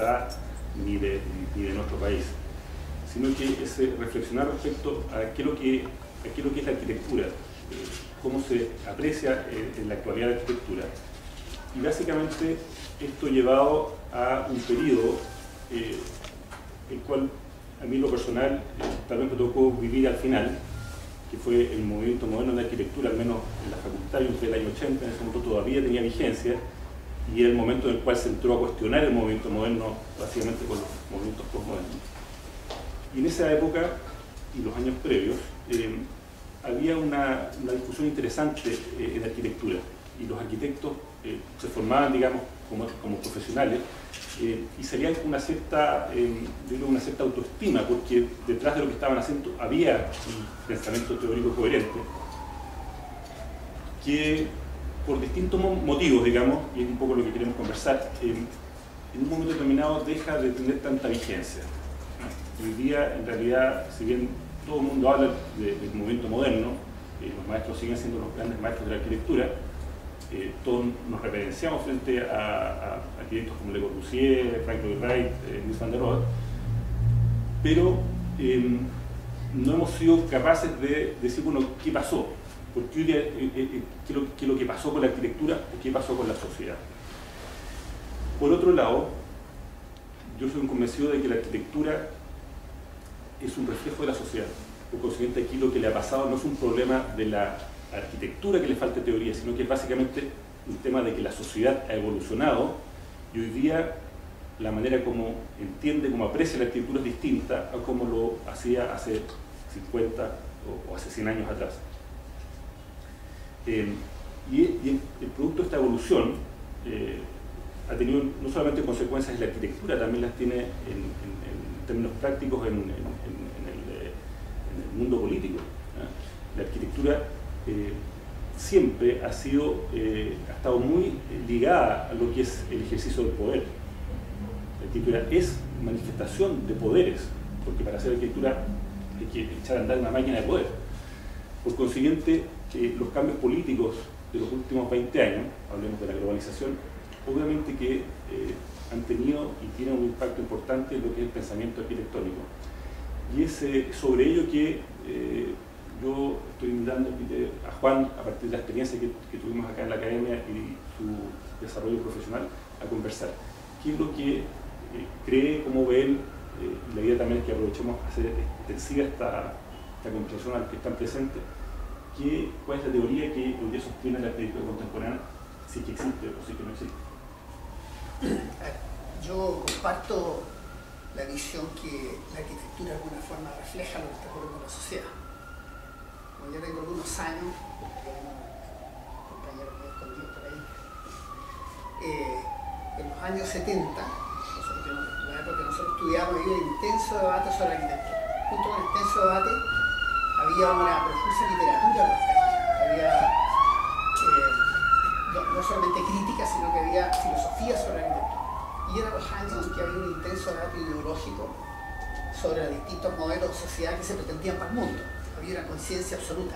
quizá ni de nuestro país, sino que es reflexionar respecto a qué es lo que es la arquitectura, cómo se aprecia en la actualidad la arquitectura. Y básicamente esto llevado a un periodo el cual a mí en lo personal tal vez me tocó vivir al final, que fue el movimiento moderno de arquitectura, al menos en la facultad, yo entré en el año 80, en ese momento todavía tenía vigencia, y era el momento en el cual se entró a cuestionar el movimiento moderno, básicamente con los movimientos postmodernos. Y en esa época, y los años previos, había una discusión interesante en arquitectura, y los arquitectos se formaban, digamos, como profesionales, y salían con una cierta autoestima, porque detrás de lo que estaban haciendo había un pensamiento teórico coherente, que por distintos motivos, digamos, y es un poco lo que queremos conversar, en un momento determinado deja de tener tanta vigencia. Hoy día, en realidad, si bien todo el mundo habla del movimiento moderno, los maestros siguen siendo los grandes maestros de la arquitectura, todos nos reverenciamos frente a arquitectos como Le Corbusier, Frank Lloyd Wright, Mies van der Rohe, pero no hemos sido capaces de decir, bueno, ¿qué pasó? Porque hoy día, ¿qué es lo que pasó con la arquitectura o qué pasó con la sociedad? Por otro lado, yo soy un convencido de que la arquitectura es un reflejo de la sociedad. Por consiguiente, aquí lo que le ha pasado no es un problema de la arquitectura que le falte teoría, sino que es básicamente un tema de que la sociedad ha evolucionado y hoy día la manera como entiende, como aprecia la arquitectura es distinta a como lo hacía hace 50 o hace 100 años atrás. Y el producto de esta evolución ha tenido no solamente consecuencias en la arquitectura, también las tiene en términos prácticos en el mundo político. La arquitectura siempre ha estado muy ligada a lo que es el ejercicio del poder. La arquitectura es manifestación de poderes, porque para hacer arquitectura hay que echar a andar una máquina de poder. Por consiguiente, los cambios políticos de los últimos 20 años, hablemos de la globalización, obviamente que han tenido y tienen un impacto importante en lo que es el pensamiento arquitectónico. Y es sobre ello que yo estoy invitando a Juan, a partir de la experiencia que tuvimos acá en la academia y su desarrollo profesional, a conversar. ¿Qué es lo que cree, cómo ve él? La idea también es que aprovechemos a hacer extensiva esta conversación a los que están presentes. ¿Cuál es la teoría que hoy día sostiene la arquitectura contemporánea, si es que existe o si es que no existe? Yo comparto la visión que la arquitectura de alguna forma refleja lo que está ocurriendo en la sociedad. Como yo tengo algunos años, compañeros míos conmigo por ahí, en los años 70, la época que nosotros estudiamos, había un intenso debate sobre arquitectura. Junto con el intenso debate, había una profusa literatura al respecto. Había no solamente crítica, sino que había filosofía sobre la arquitectura. Y eran los años en que había un intenso debate ideológico sobre los distintos modelos de sociedad que se pretendían para el mundo. Había una conciencia absoluta.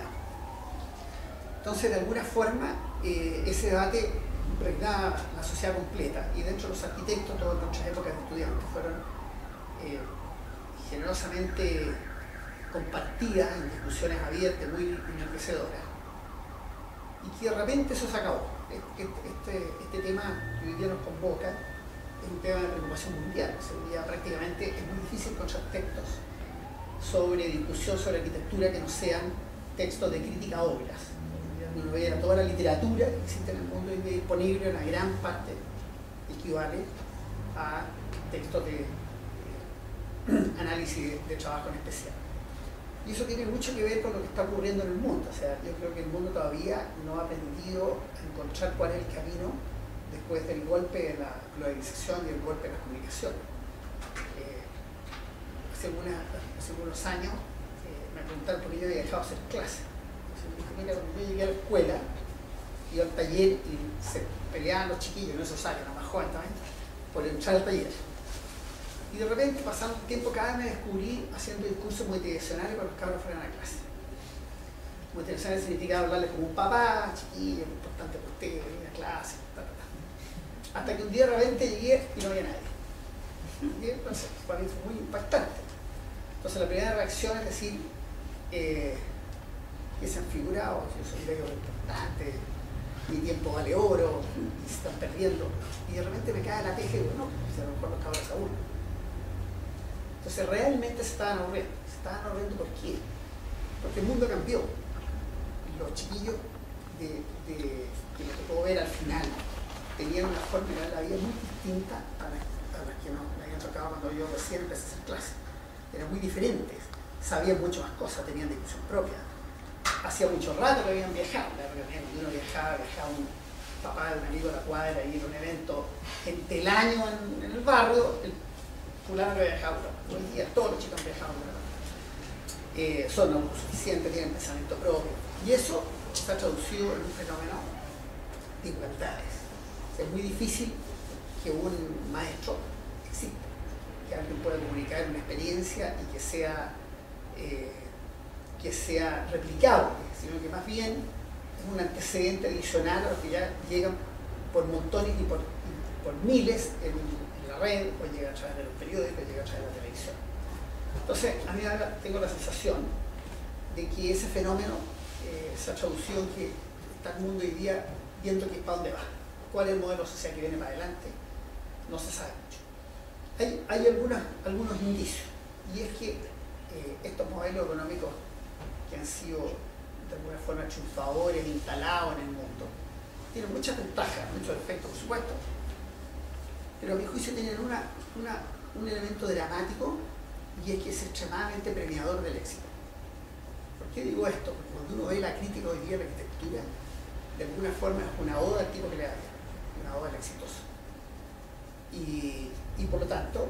Entonces, de alguna forma, ese debate impregnaba la sociedad completa, y dentro de los arquitectos, todas nuestras épocas de estudiantes fueron generosamente compartidas en discusiones abiertas, muy enriquecedoras, y que de repente eso se acabó. Este tema que hoy día nos convoca es un tema de preocupación mundial. Hoy día prácticamente es muy difícil encontrar textos sobre discusión sobre arquitectura que no sean textos de crítica a obras. Uno ve a toda la literatura que existe en el mundo y disponible, una gran parte equivale a textos de análisis de trabajo en especial. Y eso tiene mucho que ver con lo que está ocurriendo en el mundo. O sea, yo creo que el mundo todavía no ha aprendido a encontrar cuál es el camino después del golpe de la globalización y el golpe de la comunicación. Hace unos años me preguntaron por qué yo había dejado de hacer clases. Entonces me dije, mira, cuando yo llegué a la escuela, iba al taller y se peleaban los chiquillos en esos años, los más jóvenes también, por entrar al taller. Y de repente, pasando el tiempo, cada vez me descubrí haciendo discursos motivacionales para que los cabros fueran a clase. Motivacional significaba hablarles como un papá, chiquillo, es importante por usted, venir a clase, Hasta que un día de repente llegué y no había nadie. Y entonces, para mí fue muy impactante. Entonces la primera reacción es decir, que se han figurado, yo soy medio importante, mi tiempo vale oro, y se están perdiendo. Y de repente me cae la teja y digo, no, pues a lo mejor los cabros aún. Entonces realmente se estaban aburriendo. Se estaban aburriendo ¿por qué? Porque el mundo cambió. Los chiquillos que me tocó ver al final tenían una forma de ver la vida muy distinta a las que me habían tocado cuando yo recién empecé a hacer clases. Eran muy diferentes, sabían mucho más cosas, tenían discusión propia. Hacía mucho rato que habían viajado, uno viajaba un papá de un amigo de la cuadra y era un evento entre el año en el barrio, el fulano que viajaba. Hoy día todos los chicos han viajado, son autosuficientes, tienen pensamiento propio. Y eso está traducido en un fenómeno de igualdades. Es muy difícil que un maestro exista, que alguien pueda comunicar una experiencia y que sea replicable, sino que más bien es un antecedente adicional a los que ya llegan por montones y por miles en la red, o llega a través de los periódicos, llega a través de la televisión. Entonces, a mí ahora tengo la sensación de que ese fenómeno se ha traducido en que está el mundo hoy día viendo que para dónde va, cuál es el modelo social que viene para adelante, no se sabe mucho. Hay algunos indicios, y es que estos modelos económicos que han sido de alguna forma triunfadores, instalados en el mundo, tienen muchas ventajas, muchos defectos, por supuesto, pero a mi juicio tienen un elemento dramático, y es que es extremadamente premiador del éxito. ¿Por qué digo esto? Porque cuando uno ve la crítica hoy día de la arquitectura, de alguna forma es una oda al tipo que le da bien, una oda al exitoso. Y por lo tanto,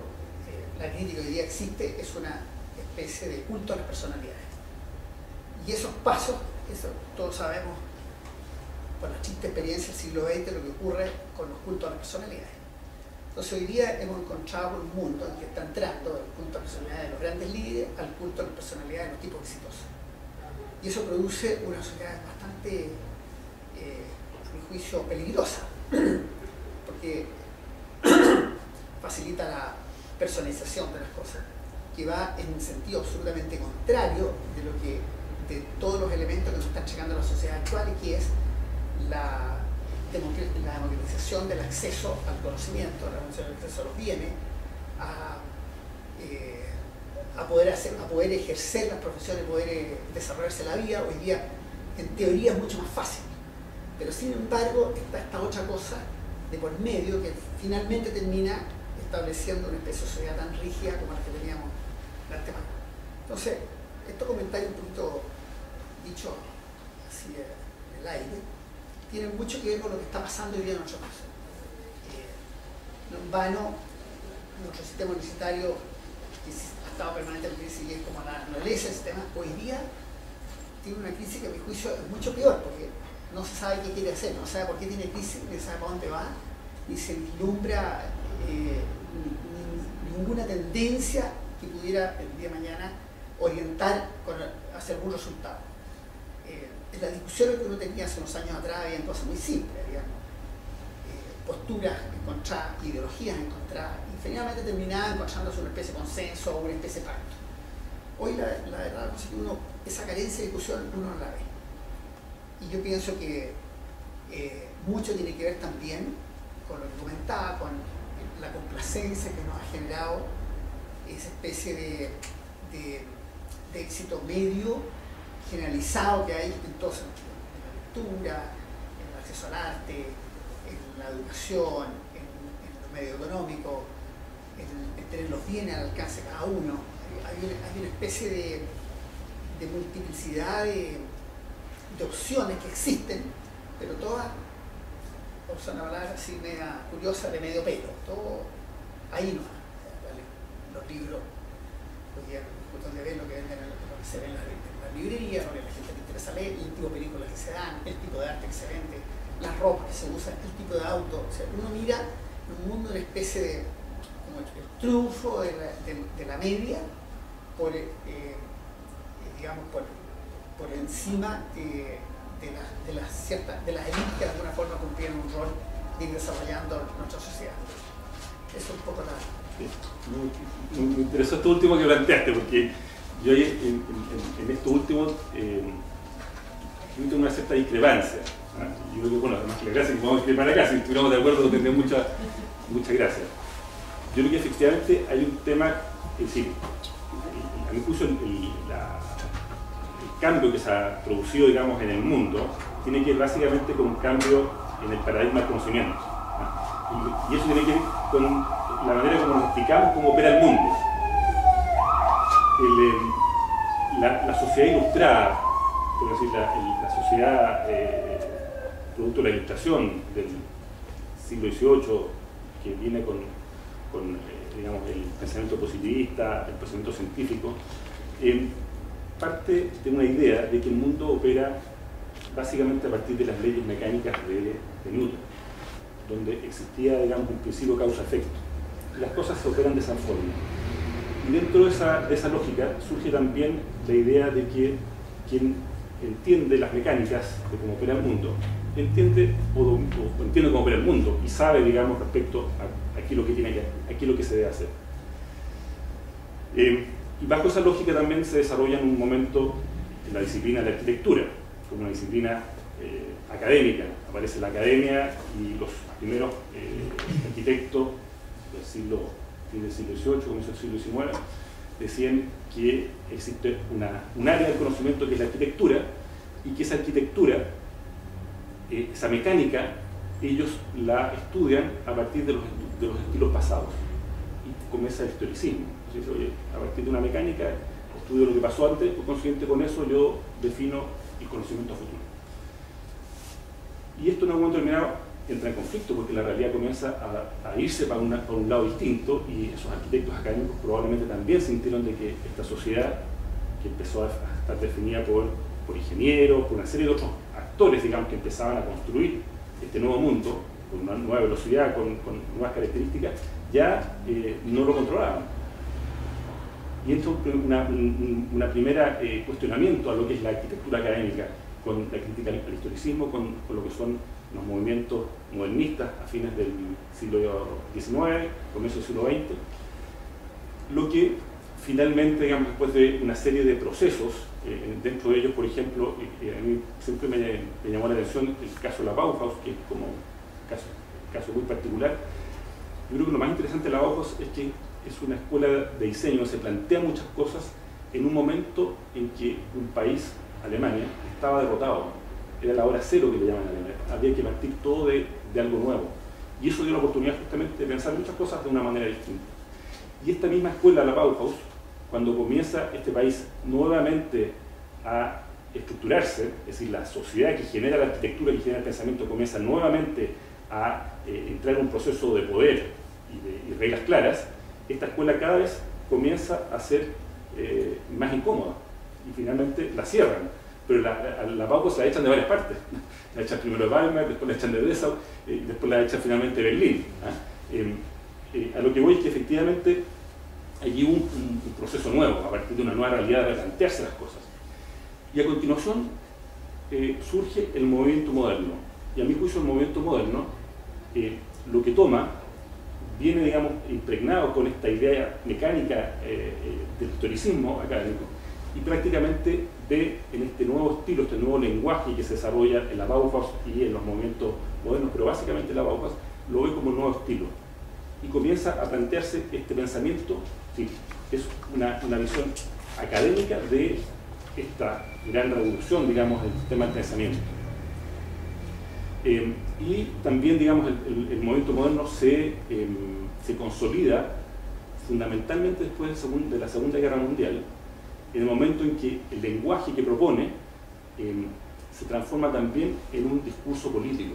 la crítica hoy día existe, es una especie de culto a las personalidades. Y esos pasos, eso todos sabemos por la triste experiencia del siglo XX lo que ocurre con los cultos a las personalidades. Entonces hoy día hemos encontrado un mundo en que está entrando el culto a la personalidad de los grandes líderes al culto a la personalidad de los tipos exitosos. Y eso produce una sociedad bastante, a mi juicio, peligrosa, porque facilita la personalización de las cosas, que va en un sentido absolutamente contrario de todos los elementos que nos están llegando a la sociedad actual, y que es la democratización del acceso al conocimiento, la democratización del acceso a los bienes, a poder ejercer las profesiones, poder desarrollarse la vida. Hoy día, en teoría, es mucho más fácil, pero sin embargo está esta otra cosa de por medio que finalmente termina estableciendo una especie de sociedad tan rígida como la que teníamos de antemano. Entonces, estos comentarios un poquito dicho así en el aire, tienen mucho que ver con lo que está pasando hoy día en nuestro país. No en vano, nuestro sistema universitario, que ha estado permanentemente en crisis y es como la naturaleza del sistema, hoy día tiene una crisis que a mi juicio es mucho peor, porque no se sabe qué quiere hacer, no se sabe por qué tiene crisis, ni se sabe para dónde va, ni se vislumbra ninguna tendencia que pudiera el día de mañana orientar hacia algún resultado. En las discusiones que uno tenía hace unos años atrás había cosas muy simples, digamos, posturas encontradas, ideologías encontradas, y finalmente terminaban encontrándose una especie de consenso o una especie de pacto. Hoy la verdad es que esa carencia de discusión uno no la ve. Y yo pienso que mucho tiene que ver también con lo que comentaba, con la complacencia que nos ha generado esa especie de éxito medio generalizado que hay en todo sentido, en la lectura, en el acceso al arte, en la educación, en los medios económicos, en tener los bienes al alcance de cada uno. Hay una especie de multiplicidad de opciones que existen, pero todas, por usar una palabra así media curiosa, de medio pelo, todo ahí no. Los libros, hoy día cuestión de ver lo que venden, lo que se ve en las librerías, lo que a la gente le interesa leer, el tipo de películas que se dan, el tipo de arte que se vende, las ropas que se usan, el tipo de auto. O sea, uno mira un mundo, una especie de como el triunfo de la media por, digamos, por encima de las élites que de alguna forma cumplían un rol de ir desarrollando nuestra sociedad. Eso es un poco la Me interesó esto último que planteaste, porque yo en esto último tengo una cierta discrepancia. Yo creo que, bueno, además que la gracia que podemos discrepar acá, si estuviéramos de acuerdo tendría mucha gracia. Yo creo que efectivamente hay un tema, es decir, a mi juicio el cambio que se ha producido, digamos, en el mundo tiene que ver básicamente con un cambio en el paradigma del conocimiento. Y eso tiene que ver con la manera como nos explicamos cómo opera el mundo. La sociedad ilustrada, por decir, la sociedad producto de la ilustración del siglo XVIII, que viene con digamos, el pensamiento positivista, el pensamiento científico, parte de una idea de que el mundo opera básicamente a partir de las leyes mecánicas de Newton, donde existía, digamos, un principio causa-efecto. Las cosas se operan de esa forma. Y dentro de esa lógica surge también la idea de que quien entiende las mecánicas de cómo opera el mundo, entiende cómo opera el mundo y sabe, digamos, respecto a qué es lo que se debe hacer. Y bajo esa lógica también se desarrolla en un momento la disciplina de la arquitectura, como una disciplina académica. Aparece la academia y los primeros arquitectos del siglo XVIII, comienzo del siglo XIX, decían que existe un área del conocimiento que es la arquitectura, y que esa arquitectura, esa mecánica, ellos la estudian a partir de los estilos pasados, y comienza el historicismo. Entonces, oye, a partir de una mecánica estudio lo que pasó antes, por consiguiente con eso yo defino el conocimiento futuro. Y esto en algún momento determinado entra en conflicto, porque la realidad comienza a irse para un lado distinto, y esos arquitectos académicos probablemente también sintieron de que esta sociedad, que empezó a estar definida por ingenieros, por una serie de otros actores, digamos, que empezaban a construir este nuevo mundo con una nueva velocidad, con nuevas características, ya no lo controlaban. Y esto es una primera cuestionamiento a lo que es la arquitectura académica, con la crítica al historicismo, con lo que son los movimientos modernistas a fines del siglo XIX, comienzo del siglo XX, lo que finalmente, digamos, después de una serie de procesos, dentro de ellos, por ejemplo, a mí siempre me llamó la atención el caso de la Bauhaus, que es como un caso muy particular. Yo creo que lo más interesante de la Bauhaus es que es una escuela de diseño donde se plantea muchas cosas en un momento en que un país, Alemania, estaba derrotado. Era la hora cero que le llaman a Alemania. Había que partir todo de algo nuevo. Y eso dio la oportunidad justamente de pensar muchas cosas de una manera distinta. Y esta misma escuela, la Bauhaus, cuando comienza este país nuevamente a estructurarse, es decir, la sociedad que genera la arquitectura, que genera el pensamiento, comienza nuevamente a entrar en un proceso de poder y reglas claras, esta escuela cada vez comienza a ser más incómoda y finalmente la cierran. Pero la Bauhaus la echan de varias partes. La echan primero de Weimar, después la echan de Dessau, después la echan finalmente de Berlín. A lo que voy es que efectivamente allí hubo un proceso nuevo, a partir de una nueva realidad de replantearse las cosas. Y a continuación surge el movimiento moderno. Y a mi juicio el movimiento moderno lo que toma viene, digamos, impregnado con esta idea mecánica del historicismo académico, y prácticamente ve en este nuevo estilo, este nuevo lenguaje que se desarrolla en la Bauhaus y en los movimientos modernos, pero básicamente la Bauhaus lo ve como un nuevo estilo. Y comienza a plantearse este pensamiento, sí, es una visión académica de esta gran revolución, digamos, del sistema del pensamiento. Y también, digamos, el movimiento moderno se consolida fundamentalmente después de la Segunda Guerra Mundial, en el momento en que el lenguaje que propone se transforma también en un discurso político.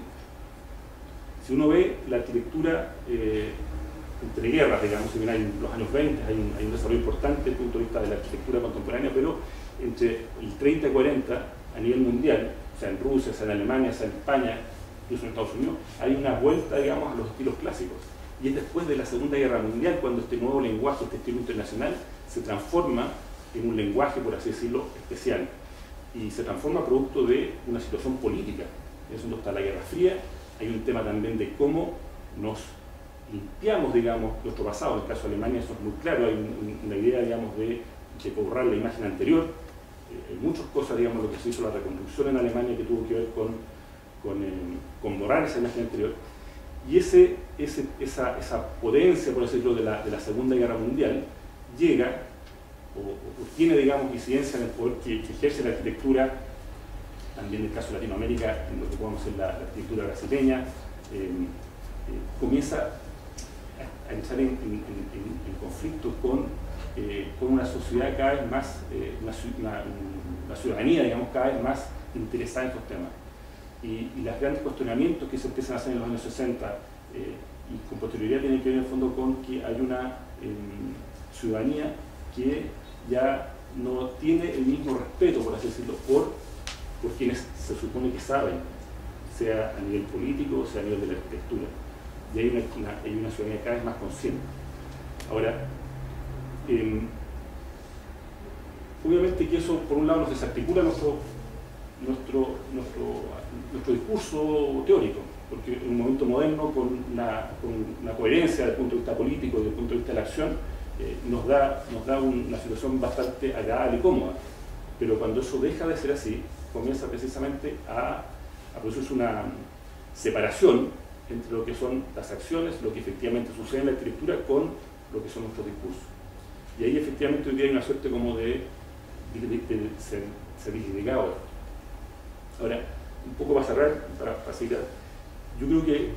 Si uno ve la arquitectura entre guerras, digamos, si bien hay los años 20, hay un desarrollo importante desde el punto de vista de la arquitectura contemporánea, pero entre el 30 y 40 a nivel mundial, sea en Rusia, sea en Alemania, sea en España, incluso en Estados Unidos, hay una vuelta, digamos, a los estilos clásicos. Y es después de la Segunda Guerra Mundial cuando este nuevo lenguaje, este estilo internacional, se transforma en un lenguaje, por así decirlo, especial. Y se transforma producto de una situación política. Es donde está la Guerra Fría. Hay un tema también de cómo nos limpiamos, digamos, nuestro pasado. En el caso de Alemania eso es muy claro, hay una idea, digamos, de borrar la imagen anterior. En muchas cosas, digamos, lo que se hizo la reconstrucción en Alemania que tuvo que ver con borrar esa imagen anterior. Y esa potencia, por decirlo, de la Segunda Guerra Mundial llega o tiene, digamos, incidencia en el poder que ejerce la arquitectura, también en el caso de Latinoamérica, en lo que podemos decir la arquitectura brasileña, comienza a entrar en conflicto con una sociedad cada vez más, una ciudadanía, digamos, cada vez más interesada en estos temas. Y los grandes cuestionamientos que se empiezan a hacer en los años 60 y con posterioridad tienen que ver en el fondo con que hay una ciudadanía que ya no tiene el mismo respeto, por así decirlo, por quienes se supone que saben, sea a nivel político, sea a nivel de la arquitectura. Y hay una ciudadanía cada vez más consciente. Ahora, obviamente que eso, por un lado, nos desarticula nuestro discurso teórico, porque en un momento moderno, con una coherencia desde el punto de vista político y desde el punto de vista de la acción, nos da una situación bastante agradable y cómoda. Pero cuando eso deja de ser así, comienza precisamente a producirse una separación entre lo que son las acciones, lo que efectivamente sucede en la arquitectura, con lo que son nuestros discursos. Y ahí efectivamente hoy día hay una suerte como de ser disgregado. Ahora, un poco para cerrar, para seguir, yo creo que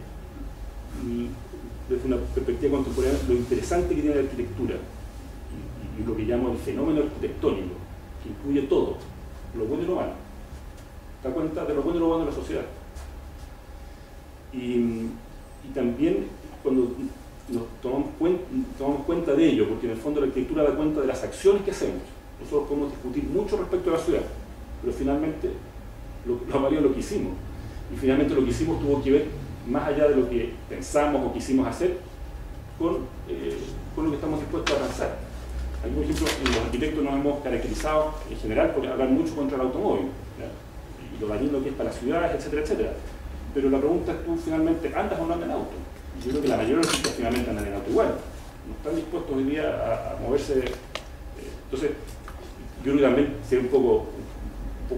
desde una perspectiva contemporánea, lo interesante que tiene la arquitectura y lo que llamo el fenómeno arquitectónico, que incluye todo, lo bueno y lo malo, da cuenta de lo bueno y lo malo de la sociedad. Y también cuando nos tomamos cuenta de ello, porque en el fondo la arquitectura da cuenta de las acciones que hacemos. Nosotros podemos discutir mucho respecto a la ciudad, pero finalmente lo valió lo que hicimos. Y finalmente lo que hicimos tuvo que ver, más allá de lo que pensamos o quisimos hacer, con lo que estamos dispuestos a avanzar. Aquí, por ejemplo, los arquitectos nos hemos caracterizado en general por hablar mucho contra el automóvil, ¿ya? Y lo dañino que es para las ciudades, etcétera, etcétera. Pero la pregunta es, ¿tú finalmente andas o no andas en auto? Y yo creo que la mayoría de los arquitectos finalmente andan en auto igual. No están dispuestos hoy día a moverse. Entonces, yo creo que también sería un poco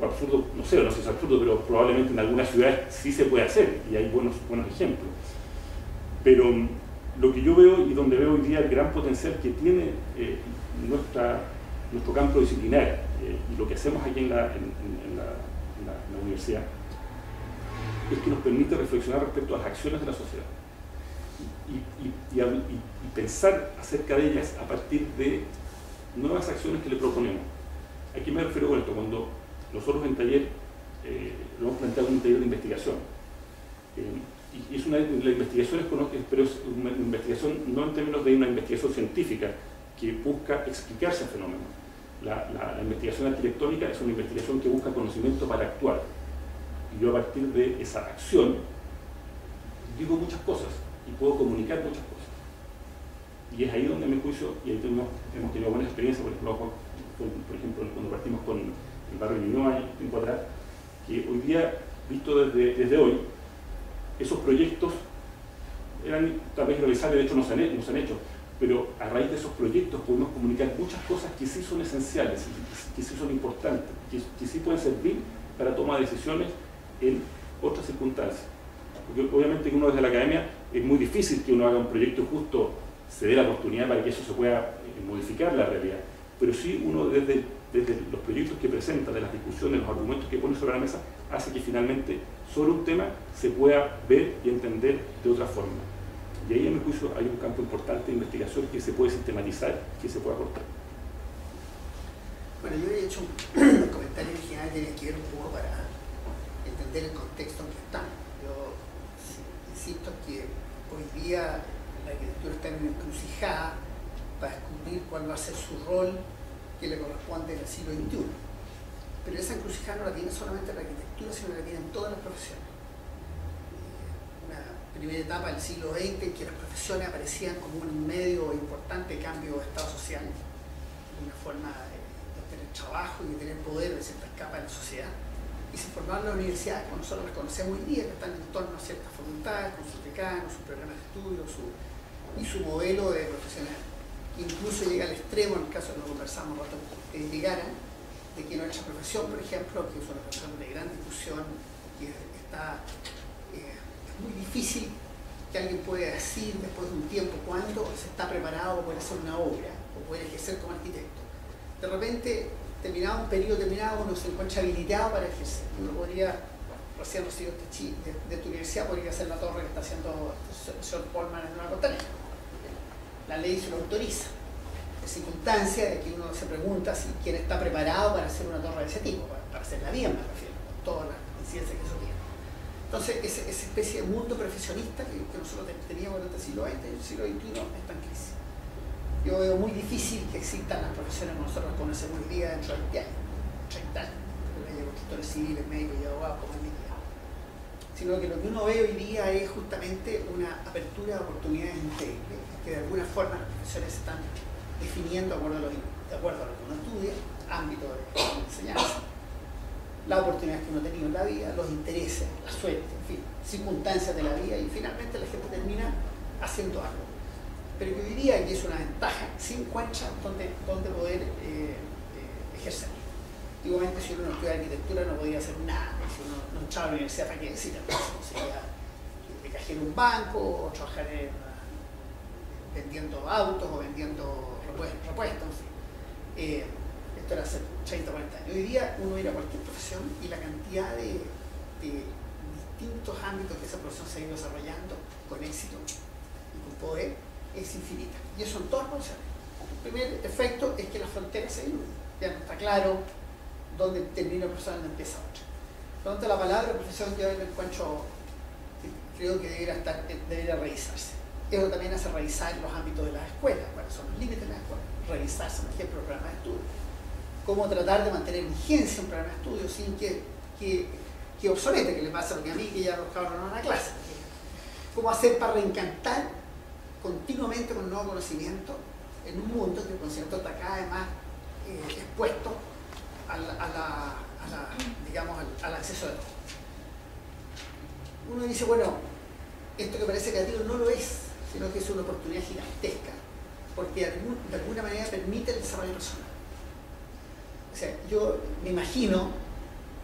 absurdo, no sé si es absurdo, pero probablemente en algunas ciudades sí se puede hacer, y hay buenos ejemplos. Pero lo que yo veo y donde veo hoy día el gran potencial que tiene nuestro campo disciplinar y lo que hacemos aquí en la universidad, es que nos permite reflexionar respecto a las acciones de la sociedad y pensar acerca de ellas a partir de nuevas acciones que le proponemos. ¿A qué me refiero con esto? Cuando nosotros en taller lo hemos planteado un taller de investigación, y es la investigación pero es una investigación no en términos de una investigación científica que busca explicarse el fenómeno. La investigación arquitectónica es una investigación que busca conocimiento para actuar. Y yo a partir de esa acción digo muchas cosas y puedo comunicar muchas cosas. Y es ahí donde, a mi juicio, y ahí hemos tenido buenas experiencias, por ejemplo, cuando partimos con el barrio de Ñuñoa, tiempo atrás, que hoy día, visto desde hoy, esos proyectos eran tal vez realizables, de hecho no se han hecho, pero a raíz de esos proyectos podemos comunicar muchas cosas que sí son esenciales, que sí son importantes, que sí pueden servir para toma de decisiones en otras circunstancias. Porque obviamente que uno desde la academia es muy difícil que uno haga un proyecto y justo se dé la oportunidad para que eso se pueda modificar la realidad, pero sí uno desde los proyectos que presenta, de las discusiones, los argumentos que pone sobre la mesa, hace que finalmente sobre un tema se pueda ver y entender de otra forma. Y ahí, a mi juicio, hay un campo importante de investigación que se puede sistematizar, que se puede aportar. Bueno, yo he hecho un comentario original que tiene que ver un poco para entender el contexto en que estamos. Yo insisto que hoy día la arquitectura está en una encrucijada para descubrir cuál va a ser su rol que le corresponde en el siglo XXI. Pero esa encrucijada no la tiene solamente la arquitectura, sino que la tienen todas las profesiones. Una primera etapa del siglo XX en que las profesiones aparecían como un medio importante de cambio de estado social, una forma de obtener trabajo y de tener poder de ciertas capas de la sociedad. Y se formaron las universidades, como nosotros las conocemos hoy día, que están en torno a ciertas facultades, con sus decanos, sus programas de estudio, y su modelo de profesional. Incluso llega al extremo, en el caso que lo conversamos rato, llegaran de que nuestra profesión, por ejemplo, que es una profesión de gran discusión, que está, es muy difícil que alguien pueda decir después de un tiempo cuándo se está preparado para hacer una obra o puede ejercer como arquitecto. De repente, terminado un periodo determinado, uno se encuentra habilitado para ejercer. Uno podría, recién recibido de tu universidad, podría hacer la torre que está haciendo el señor Polman en una costanera. La ley se lo autoriza. Es circunstancia de que uno se pregunta si quién está preparado para hacer una torre de ese tipo, para hacerla bien, me refiero, con todas las incidencias que eso tiene. Entonces, esa especie de mundo profesionista que nosotros teníamos durante el siglo XX y el siglo XXI está en crisis. Yo veo muy difícil que existan las profesiones que nosotros conocemos hoy día dentro de 20 años, 30 años, que haya constructores civiles, médicos y abogados como en mi día. Sino que lo que uno ve hoy día es justamente una apertura de oportunidades increíbles, que de alguna forma las profesiones se están definiendo de acuerdo a lo que uno estudia, ámbito de enseñanza, las oportunidades que uno ha tenido en la vida, los intereses, la suerte, en fin, circunstancias de la vida, y finalmente la gente termina haciendo algo. Pero yo diría que es una ventaja, se encuentra donde poder ejercer. Igualmente, si uno no estudia arquitectura no podía hacer nada, si uno no entraba a la universidad, ¿para qué decir? Sería de cajero en un banco, o trabajar vendiendo autos o vendiendo repuestos, en fin. Esto era hace 30 o 40 años. Hoy día uno ir a cualquier profesión y la cantidad de distintos ámbitos que esa profesión se ha ido desarrollando con éxito y con poder es infinita. Y eso en todas las profesiones. El primer efecto es que las fronteras se diluyen. Ya no está claro dónde termina una profesión y dónde empieza otra. Por lo tanto, la palabra profesión yo me encuentro, creo que debería revisarse. Eso también hace revisar los ámbitos de las escuelas, cuáles son los límites de las escuelas, revisarse, por ejemplo, el programa de estudio, cómo tratar de mantener vigencia un programa de estudio sin que obsolete, que le pasa a lo que a mí, que ya los cabros no van a clase, cómo hacer para reencantar continuamente con nuevo conocimiento en un mundo que el conocimiento está cada vez más expuesto al acceso de todo. Uno dice, bueno, esto que parece creativo no lo es, sino que es una oportunidad gigantesca, porque de alguna manera permite el desarrollo personal. O sea, yo me imagino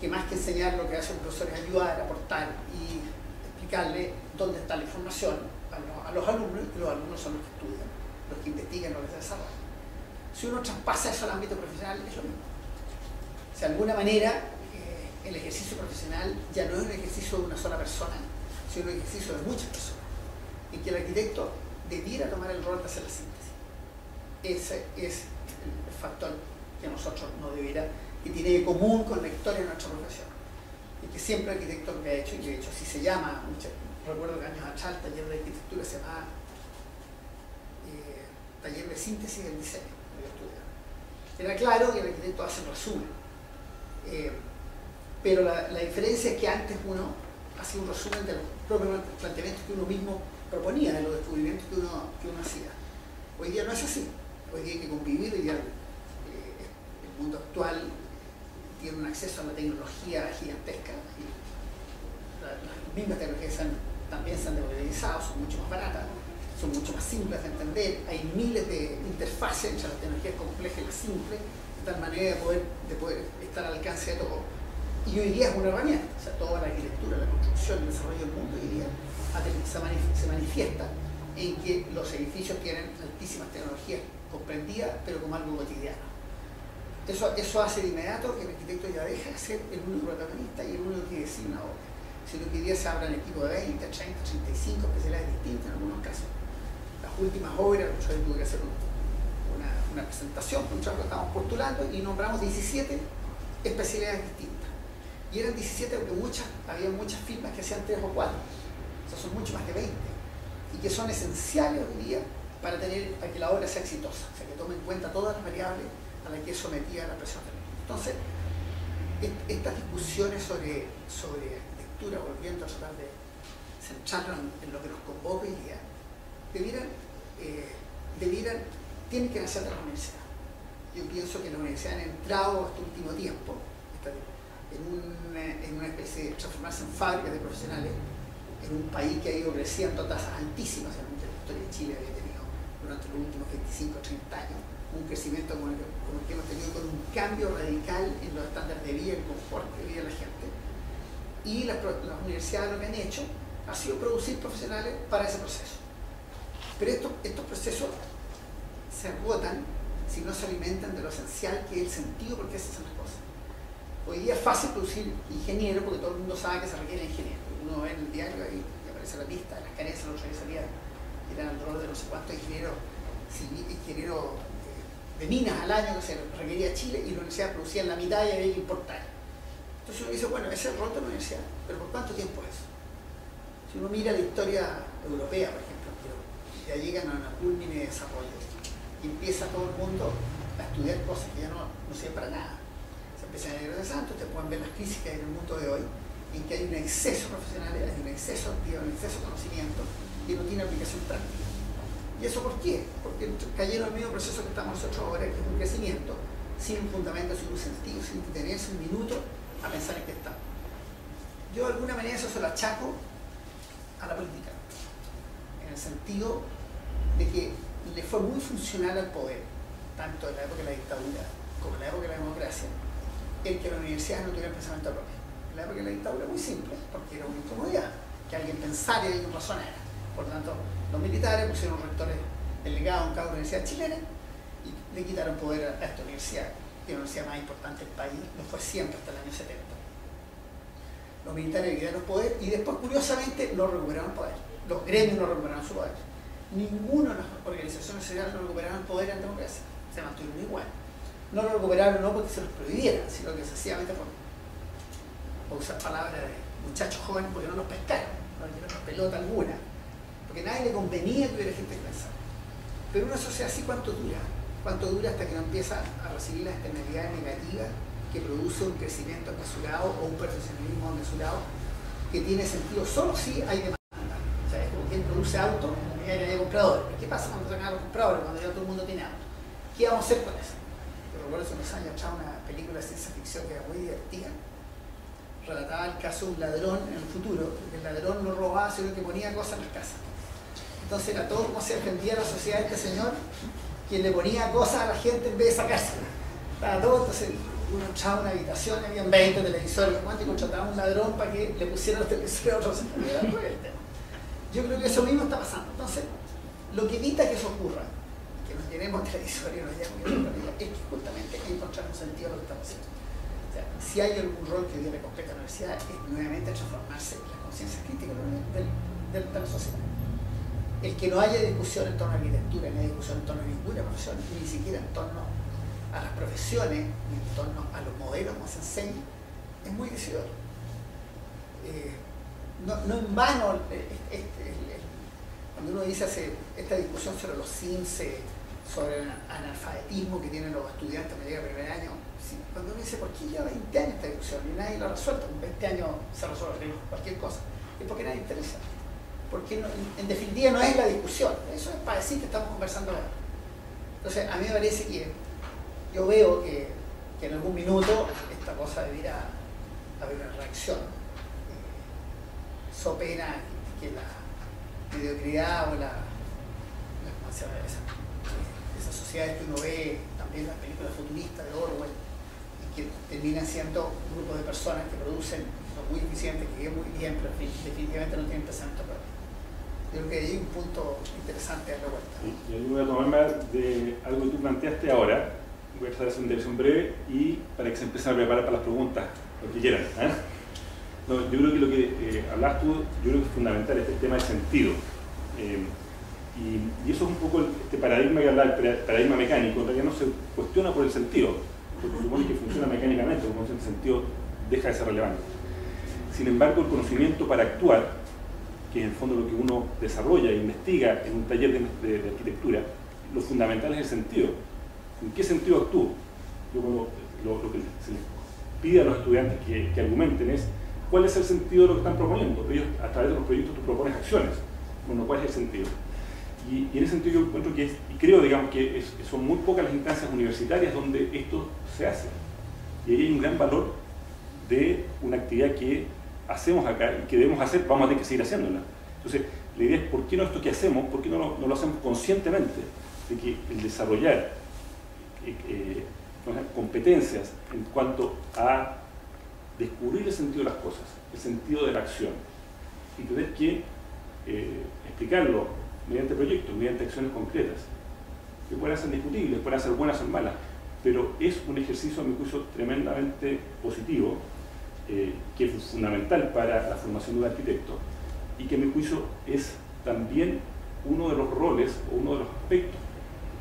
que más que enseñar lo que hace un profesor es ayudar, aportar y explicarle dónde está la información a los alumnos, y los alumnos son los que estudian, los que investigan, los que se desarrollan. Si uno traspasa eso al ámbito profesional, es lo mismo. O sea, de alguna manera, el ejercicio profesional ya no es un ejercicio de una sola persona, sino un ejercicio de muchas personas, en que el arquitecto debiera tomar el rol de hacer la síntesis. Ese es el factor que nosotros que tiene de común con la historia de nuestra profesión. Y que siempre el arquitecto lo que ha hecho, y de hecho así se llama, recuerdo que años atrás el taller de arquitectura se llamaba taller de síntesis del diseño, que yo estudiaba. Era claro que el arquitecto hace el resumen, pero la diferencia es que antes uno hacía un resumen de los propios planteamientos que uno mismo proponía, de los descubrimientos que uno hacía. Hoy día no es así. Hoy día hay que convivir, hoy día el mundo actual tiene un acceso a la tecnología gigantesca y las mismas tecnologías también se han democratizado, son mucho más baratas, son mucho más simples de entender, hay miles de interfaces entre las tecnologías complejas y las simples, de tal manera de poder estar al alcance de todo. Y hoy día es una herramienta, o sea, toda la arquitectura, la construcción, el desarrollo del mundo hoy día se manifiesta en que los edificios tienen altísimas tecnologías comprendidas, pero como algo cotidiano. Eso hace de inmediato que el arquitecto ya deja de ser el único protagonista y el único que decide una obra. Sino que hoy día se hablan equipos de 20, 30, 35 especialidades distintas en algunos casos. Las últimas obras, yo tuve que hacer una presentación, un trabajo que estábamos postulando y nombramos 17 especialidades distintas. Y eran 17 porque había muchas firmas que hacían 3 o 4. O sea, son mucho más de 20. Y que son esenciales hoy día para que la obra sea exitosa. O sea, que tome en cuenta todas las variables a las que es sometida la presión del medio. Entonces, estas discusiones sobre arquitectura, volviendo a tratar de centrarnos en lo que nos convoca hoy día, tienen que nacer de la universidad. Yo pienso que las universidades han entrado este último tiempo en una especie de transformarse en fábricas de profesionales en un país que ha ido creciendo a tasas altísimas. En la historia de Chile había tenido durante los últimos 25 o 30 años un crecimiento como el que hemos tenido, con un cambio radical en los estándares de vida, el confort de vida de la gente. Y las universidades lo que han hecho ha sido producir profesionales para ese proceso. Pero estos procesos se agotan si no se alimentan de lo esencial, que es el sentido por qué se hacen las cosas. Hoy día es fácil producir ingeniero porque todo el mundo sabe que se requiere ingeniero. Uno ve en el diario ahí y aparece la lista de las carencias. Los otros días salía, eran alrededor de no sé cuántos ingenieros de minas al año que se requería Chile, y la universidad producía la mitad y había que importar. Entonces uno dice, bueno, ese es el rol de la universidad, pero ¿por cuánto tiempo es eso? Si uno mira la historia europea, por ejemplo, ya llegan a una culmine de desarrollo y empieza todo el mundo a estudiar cosas que ya no sirven para nada. Se empiezan a ir regresando. Ustedes pueden ver las crisis que hay en el mundo de hoy, en que hay un exceso profesional, hay un exceso activo, un exceso de conocimiento que no tiene aplicación práctica. ¿Y eso por qué? Porque cayeron en el mismo proceso que estamos nosotros ahora, que es un crecimiento sin un fundamento, sin un sentido, sin detenerse un minuto a pensar en qué estamos. Yo de alguna manera eso se lo achaco a la política, en el sentido de que le fue muy funcional al poder, tanto en la época de la dictadura como en la época de la democracia, el que las universidades no tuvieran pensamiento propio. En la época de la dictadura muy simple, porque era una incomodidad, que alguien pensara y alguien razonara. Por lo tanto, los militares pusieron rectores delegados en cada universidad chilena y le quitaron poder a esta universidad, que es la universidad más importante del país, lo fue siempre hasta el año 70. Los militares le quitaron poder y después, curiosamente, no recuperaron poder. Los gremios no recuperaron su poder. Ninguna de las organizaciones sociales no recuperaron poder en democracia. Se mantuvieron igual. No lo recuperaron no porque se los prohibieran, sino que sencillamente por usar palabras de muchachos jóvenes, porque no los pescaron, no les dieron pelota alguna. Porque a nadie le convenía que hubiera gente que pensara. Pero una sociedad así, ¿cuánto dura? ¿Cuánto dura hasta que no empieza a recibir las externalidades negativas que produce un crecimiento mesurado o un profesionalismo mesurado que tiene sentido solo si hay demanda? O sea, es como quien produce auto y hay compradores. ¿Qué pasa cuando se acaban los compradores, cuando ya todo el mundo tiene auto? ¿Qué vamos a hacer con eso? Yo recuerdo hace unos años atrás una película de ciencia ficción que era muy divertida. Relataba el caso de un ladrón en el futuro, porque el ladrón no robaba, sino que ponía cosas en las casas. Entonces era todo como se defendía la sociedad de este señor, quien le ponía cosas a la gente en vez de sacársela. Estaba todo, entonces uno entraba a una habitación, habían 20 televisores, y contrataba a un ladrón para que le pusiera los televisores a otros. Yo creo que eso mismo está pasando. Entonces, lo que evita que eso ocurra, que nos llenemos de televisores y nos llenemos de es que justamente encontrar un sentido a lo que estamos haciendo. O sea, si hay algún rol que hoy día le compete a la universidad, es nuevamente transformarse en la conciencia crítica de la sociedad. El que no haya discusión en torno a la arquitectura, ni discusión en torno a ninguna profesión, ni siquiera en torno a las profesiones, ni en torno a los modelos como se enseña, es muy decidor. No en vano, cuando uno dice esta discusión sobre los CINCE, sobre el analfabetismo que tienen los estudiantes a medida del primer año, cuando uno dice, ¿por qué lleva 20 años esta discusión y nadie lo ha resuelto? En 20 años se resuelve cualquier cosa. Es porque nadie interesa. Porque en definitiva no es la discusión, eso es para decir que estamos conversando ahora. Entonces, a mí me parece que yo veo que en algún minuto esta cosa debiera haber una reacción. So pena que la mediocridad o esas sociedades que uno ve también en las películas futuristas de Orwell, que terminan siendo grupos de personas que producen muy eficientes, que viven muy bien, pero definitivamente no tienen pensamiento propio. Yo creo que hay un punto interesante a la vuelta. Y yo voy a tomarme de algo que tú planteaste ahora, voy a tratar de hacer una intervención breve y para que se empiecen a preparar para las preguntas, lo que quieran. No, yo creo que lo que hablas tú, yo creo que es fundamental este tema del sentido. Y eso es un poco este paradigma que hablaba, el paradigma mecánico, en realidad no se cuestiona por el sentido, porque se supone que funciona mecánicamente, como ese sentido deja de ser relevante. Sin embargo, el conocimiento para actuar, que es en el fondo lo que uno desarrolla e investiga en un taller de arquitectura, lo fundamental es el sentido. ¿En qué sentido actúo? Lo que se les pide a los estudiantes que argumenten es cuál es el sentido de lo que están proponiendo. Ellos, a través de los proyectos, tú propones acciones. Bueno, ¿cuál es el sentido? Y en ese sentido yo encuentro que y creo, digamos, que son muy pocas las instancias universitarias donde esto se hace. Y ahí hay un gran valor de una actividad que hacemos acá y que debemos hacer, vamos a tener que seguir haciéndola. Entonces, la idea es por qué no esto que hacemos, por qué no lo hacemos conscientemente, de que el desarrollar competencias en cuanto a descubrir el sentido de las cosas, el sentido de la acción, y tener que explicarlo mediante proyectos, mediante acciones concretas, que pueden ser discutibles, pueden ser buenas o malas, pero es un ejercicio, a mi juicio, tremendamente positivo, que es fundamental para la formación de un arquitecto, y que a mi juicio es también uno de los roles o uno de los aspectos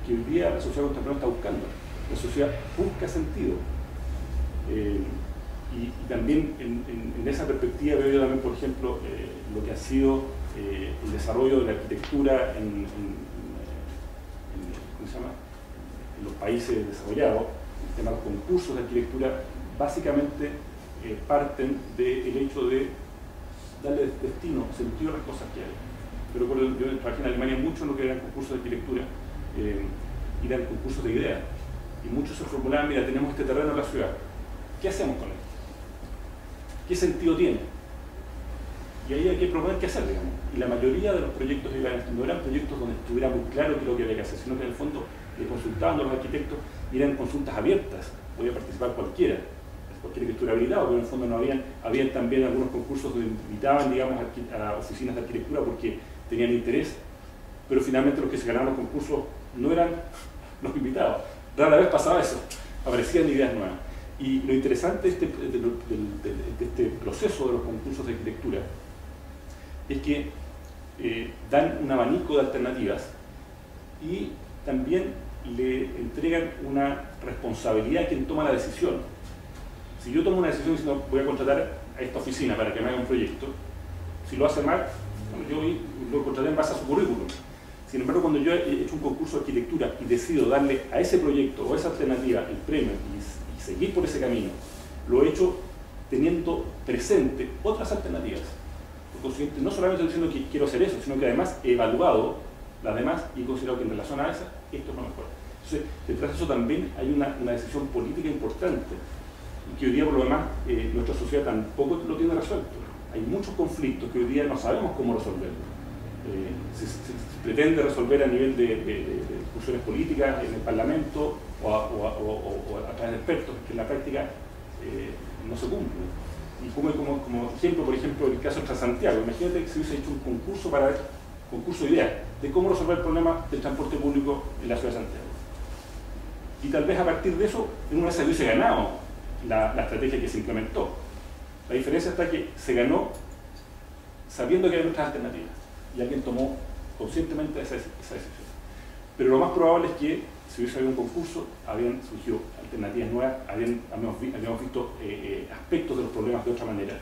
que hoy día la sociedad contemporánea está buscando. La sociedad busca sentido. Y también en esa perspectiva veo yo también, por ejemplo, lo que ha sido el desarrollo de la arquitectura en ¿cómo se llama? En los países desarrollados. El tema de los concursos de arquitectura básicamente parten del hecho de darle destino, sentido a las cosas que hay. Pero yo trabajé en Alemania mucho en lo que eran concursos de arquitectura, y eran concursos de ideas. Y muchos se formulaban, mira, tenemos este terreno en la ciudad, ¿qué hacemos con él? ¿Qué sentido tiene? Y ahí hay que proponer qué hacer, digamos. Y la mayoría de los proyectos no eran proyectos donde estuviera muy claro qué es lo que había que hacer, sino que en el fondo le consultaban a los arquitectos y eran consultas abiertas, podía participar cualquiera que estuviera habilitado, pero en el fondo no habían también algunos concursos donde invitaban, digamos, a oficinas de arquitectura porque tenían interés, pero finalmente los que se ganaban los concursos no eran los invitados. Rara vez pasaba eso, aparecían ideas nuevas. Y lo interesante de este proceso de los concursos de arquitectura es que dan un abanico de alternativas y también le entregan una responsabilidad a quien toma la decisión. Si yo tomo una decisión diciendo voy a contratar a esta oficina para que me haga un proyecto, si lo hace mal, yo lo contraté en base a su currículum. Sin embargo, cuando yo he hecho un concurso de arquitectura y decido darle a ese proyecto o a esa alternativa el premio y seguir por ese camino, lo he hecho teniendo presente otras alternativas. Por consiguiente, no solamente estoy diciendo que quiero hacer eso, sino que además he evaluado las demás y he considerado que en relación a esa, esto es lo mejor. Entonces, detrás de eso también hay una decisión política importante, y que hoy día, por lo demás, nuestra sociedad tampoco lo tiene resuelto. Hay muchos conflictos que hoy día no sabemos cómo resolver. Se pretende resolver a nivel de discusiones políticas en el Parlamento o a través de expertos, que en la práctica no se cumple. Y como ejemplo, por ejemplo, el caso de Transantiago. Imagínate que se hubiese hecho un concurso de ideas de cómo resolver el problema del transporte público en la ciudad de Santiago. Y tal vez a partir de eso, en una vez se hubiese ganado la estrategia que se implementó. La diferencia está que se ganó sabiendo que había otras alternativas y alguien tomó conscientemente esa decisión. Pero lo más probable es que si hubiese habido un concurso, habían surgido alternativas nuevas, habíamos visto aspectos de los problemas de otra manera.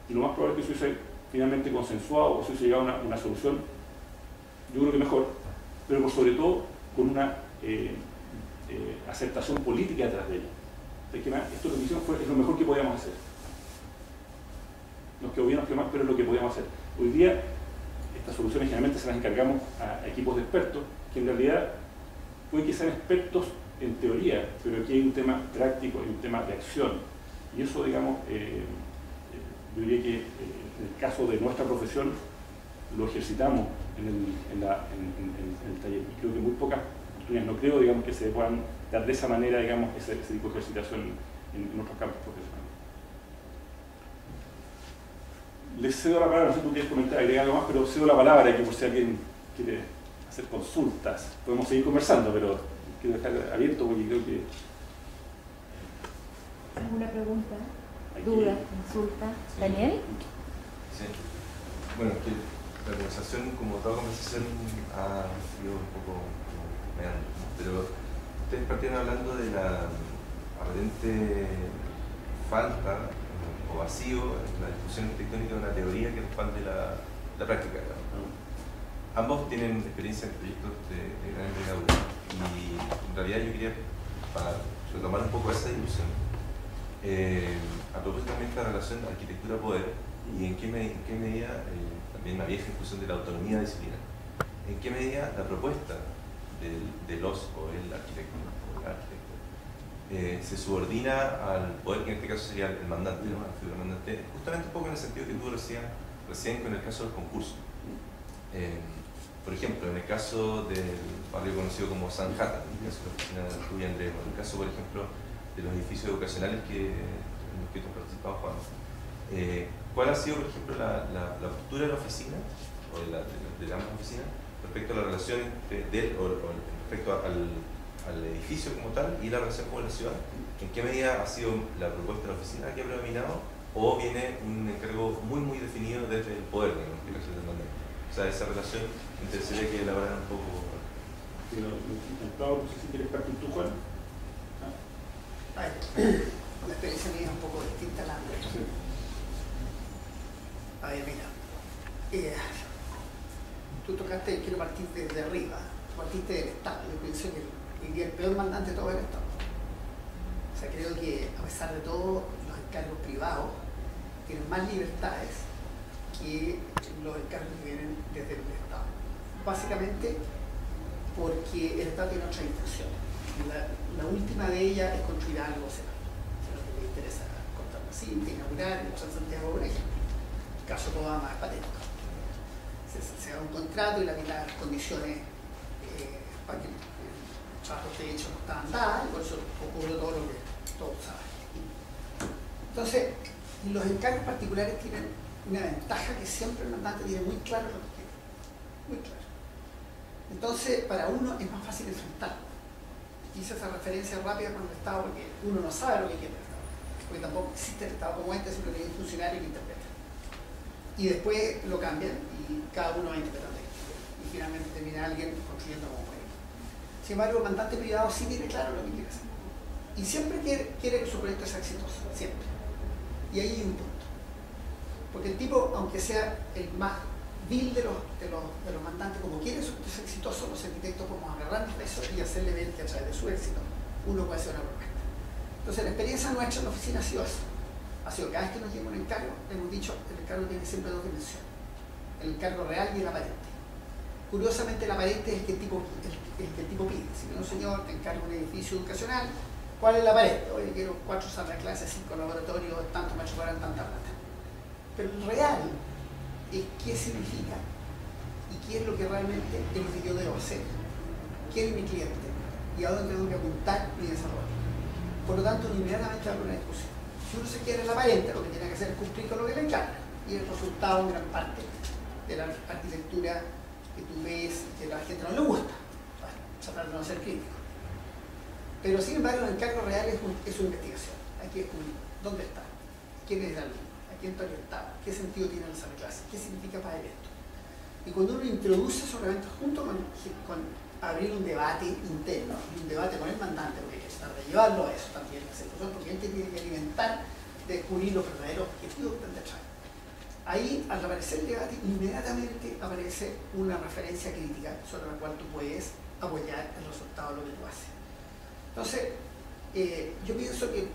Y lo más probable es que se hubiese finalmente consensuado o se hubiese llegado a una solución, yo creo que mejor, pero por sobre todo con una aceptación política detrás de ella. Es que esto que hicimos es lo mejor que podíamos hacer. Nos quedó bien, nos quedó mal, pero es lo que podíamos hacer. Hoy día, estas soluciones generalmente se las encargamos a equipos de expertos, que en realidad puede que sean expertos en teoría, pero aquí hay un tema práctico, hay un tema de acción. Y eso, digamos, yo diría que en el caso de nuestra profesión, lo ejercitamos en el taller. Y creo que muy pocas oportunidades, no creo, digamos, que se puedan dar de esa manera, digamos, ese tipo de ejercitación en otros campos profesionales. Les cedo la palabra, no sé si tú quieres comentar, agregar algo más, pero cedo la palabra que por si alguien quiere hacer consultas. Podemos seguir conversando, pero quiero dejar abierto porque creo que... ¿Alguna pregunta? ¿Duda? ¿Consulta? Sí. ¿Daniel? Sí. Bueno, que la conversación, como toda conversación, ha sido un poco meando, pero ustedes partieron hablando de la aparente falta o vacío en la discusión arquitectónica de una teoría que respalde la práctica. Ambos tienen experiencia en proyectos de gran envergadura y en realidad yo quería, para retomar un poco esa discusión, a propósito también de la relación arquitectura-poder y en qué medida, también la vieja discusión de la autonomía disciplinar, en qué medida la propuesta de los o el arquitecto o la arquitecta se subordina al poder, que en este caso sería el mandante, ¿no? La figura mandante, justamente un poco en el sentido que tú decías recién con el caso del concurso. Por ejemplo, en el caso del barrio conocido como Sanhattan, en el caso de la oficina de Rubí Andrés, o en el caso, por ejemplo, de los edificios educacionales en los que tú has participado, Juan, ¿cuál ha sido, por ejemplo, la postura de la oficina, o de ambas oficinas, respecto a la relación respecto al edificio como tal y la relación con la ciudad? ¿En qué medida ha sido la propuesta de la oficina que ha predominado, o viene un encargo muy definido desde el poder, digamos, que del mandante? O sea, esa relación me interesaría que elaboraran un poco. Pero, no sé si quieres partir tú, Juan. La experiencia mía es un poco distinta a la de Sí. A ver, mira, tú tocaste, quiero partir desde arriba, partiste del Estado. Yo pienso que el peor mandante de todo es el Estado. O sea, creo que a pesar de todo, los encargos privados tienen más libertades que los encargos que vienen desde el Estado. Básicamente porque el Estado tiene otras intenciones. La última de ellas es construir algo, o sea, lo que le interesa contar la cinta, inaugurar, en Santiago, por ejemplo. El caso Cobama es patético. Se da un contrato y la mitad de las condiciones para que el trabajo esté hecho no estaban dadas, y por eso ocurre todo lo que todos saben. Entonces, los encargos particulares tienen una ventaja, que siempre el mandante tiene muy claro lo que quiere. Muy claro. Entonces, para uno es más fácil enfrentarlo. Hice esa referencia rápida con el Estado porque uno no sabe lo que quiere el Estado. Porque tampoco existe el Estado como este, sino que hay un funcionario que interpreta. Y después lo cambian y cada uno va interpretando. Y finalmente termina alguien construyendo como puede. Sin embargo, el mandante privado sí tiene claro lo que quiere hacer. Y siempre quiere que su proyecto sea exitoso. Siempre. Y ahí hay un punto. Porque el tipo, aunque sea el más vil de los mandantes, como quiere su proyecto exitoso, los arquitectos podemos agarrarnos de eso y hacerle ver que a través de su éxito uno puede hacer una propuesta. Entonces, la experiencia nuestra en la oficina ha sido eso. Ha sido cada vez que nos llega un encargo, hemos dicho, el encargo tiene siempre dos dimensiones: el encargo real y el aparente. Curiosamente, el aparente es el que el tipo pide. Si viene un señor, te encarga un edificio educacional, ¿cuál es el aparente? Oye, quiero 4 salas de clase, 5 laboratorios, tanto metros cuadrados, tanta plata. Pero el real es qué significa y qué es lo que realmente es lo que yo debo hacer, quién es mi cliente y a dónde tengo que apuntar mi desarrollo. Por lo tanto, inmediatamente hago una discusión. Si uno se quiere el aparente, lo que tiene que hacer es cumplir con lo que le encarga, y el resultado en gran parte de la arquitectura que tú ves que a la gente no le gusta. Bueno, tratar de no ser crítico. Pero sin embargo, el encargo real es una investigación. Hay que descubrir dónde está, quién es el alumno, a quién está orientado, qué sentido tiene la sala de clase, qué significa para el esto. Y cuando uno introduce esos elementos junto con abrir un debate interno y un debate con el mandante, porque hay que tratar de llevarlo a eso también, porque él tiene que alimentar, descubrir los verdaderos objetivos que están detrás. Ahí, al aparecer el debate, inmediatamente aparece una referencia crítica sobre la cual tú puedes apoyar el resultado de lo que tú haces. Entonces, yo pienso que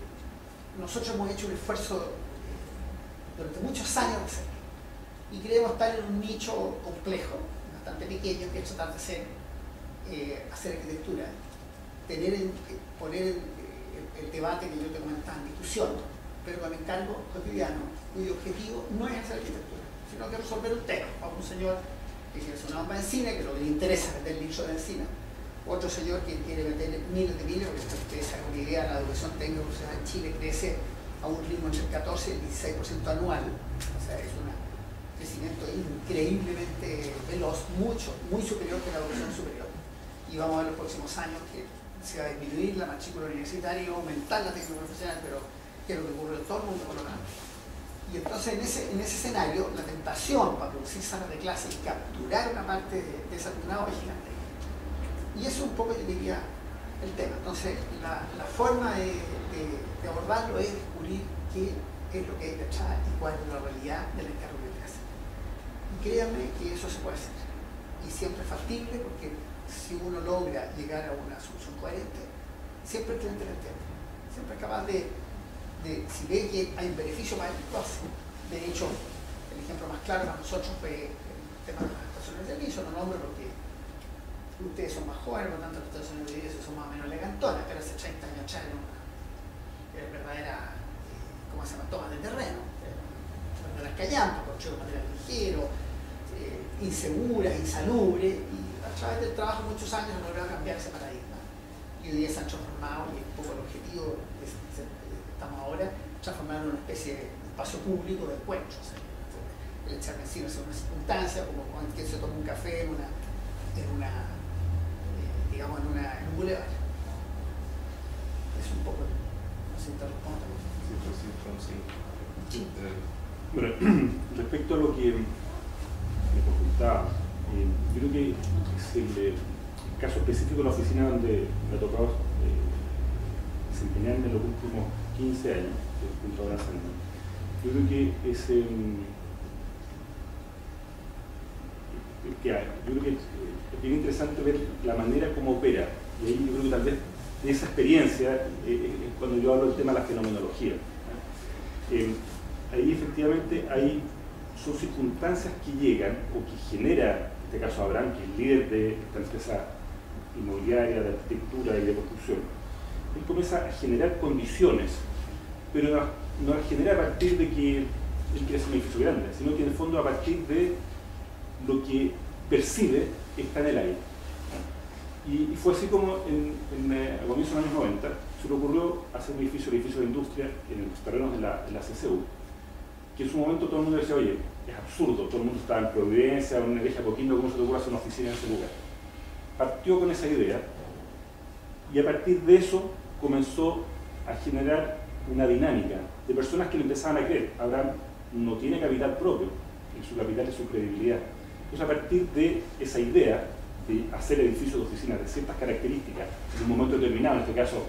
nosotros hemos hecho un esfuerzo durante muchos años de hacerlo, y creemos estar en un nicho complejo, bastante pequeño, que es tratar de hacer arquitectura, poner el debate que yo te comentaba en discusión, pero con encargo cotidiano, cuyo objetivo no es hacer arquitectura, sino que resolver un tema. Para un señor que quiere hacer una bomba de encina, que lo que le interesa es meter litros de encina; otro señor que quiere meter miles de miles, porque ustedes sacan una idea, la educación técnica en Chile crece a un ritmo entre el 14 y el 16% anual, o sea, es un crecimiento increíblemente veloz, muy superior que la educación superior. Y vamos a ver los próximos años que se va a disminuir la matrícula universitaria, aumentar la técnica profesional, pero que es lo que ocurre en todo el mundo por lo tanto. Y entonces en ese escenario, la tentación para producir salas de clase y capturar una parte de ese alumnado es gigante. Y eso un poco, yo diría, el tema. Entonces, la forma de abordarlo es descubrir qué es lo que hay detrás y cuál es la realidad del encargo que te hace. Y créanme que eso se puede hacer. Y siempre es factible, porque si uno logra llegar a una solución coherente, siempre el cliente lo entiende. Siempre es capaz de si ve que hay un beneficio para él, lo hace. De hecho, el ejemplo más claro para nosotros fue el tema de las estaciones de servicio. No nombro porque ustedes son más jóvenes, por lo tanto las estaciones de servicio son más o menos elegantonas, pero hace 30 años atrás era verdadera, ¿cómo se llama?, tomas de terreno, verdaderas callampas, construidas de material ligero, inseguras, insalubres, y a través del trabajo de muchos años han logrado cambiar ese paradigma. Y hoy día se han transformado, y es un poco el objetivo que estamos ahora, transformar en una especie de espacio público de encuentro. O sea, el echar vecinos en una circunstancia, como cuando quien se toma un café en un bulevar. Es un poco, no sé si te respondo. Sí. Bueno, respecto a lo que me consultaba, yo creo que es el caso específico de la oficina donde me ha tocado desempeñarme en los últimos 15 años, que es junto a Abraham Sandman. Yo creo que es bien interesante ver la manera como opera, y ahí yo creo que tal vez de esa experiencia es cuando yo hablo del tema de la fenomenología. Ahí efectivamente son circunstancias que llegan o que genera, en este caso Abraham, que es líder de esta empresa inmobiliaria, de arquitectura y de construcción. Él comienza a generar condiciones, pero no las genera a partir de que él quiere hacer un edificio grande, sino que en el fondo a partir de lo que percibe está en el aire. Y fue así como a comienzos de los años 90 se le ocurrió hacer un edificio de industria en los terrenos de la CCU, que en su momento todo el mundo decía, oye, es absurdo, todo el mundo estaba en Providencia, en una iglesia Coquimbo, ¿cómo se te ocurre hacer una oficina en ese lugar? Partió con esa idea y a partir de eso comenzó a generar una dinámica de personas que le empezaban a creer. Abraham no tiene capital propio, su capital es su credibilidad. Entonces a partir de esa idea de hacer edificios de oficinas de ciertas características en un momento determinado, en este caso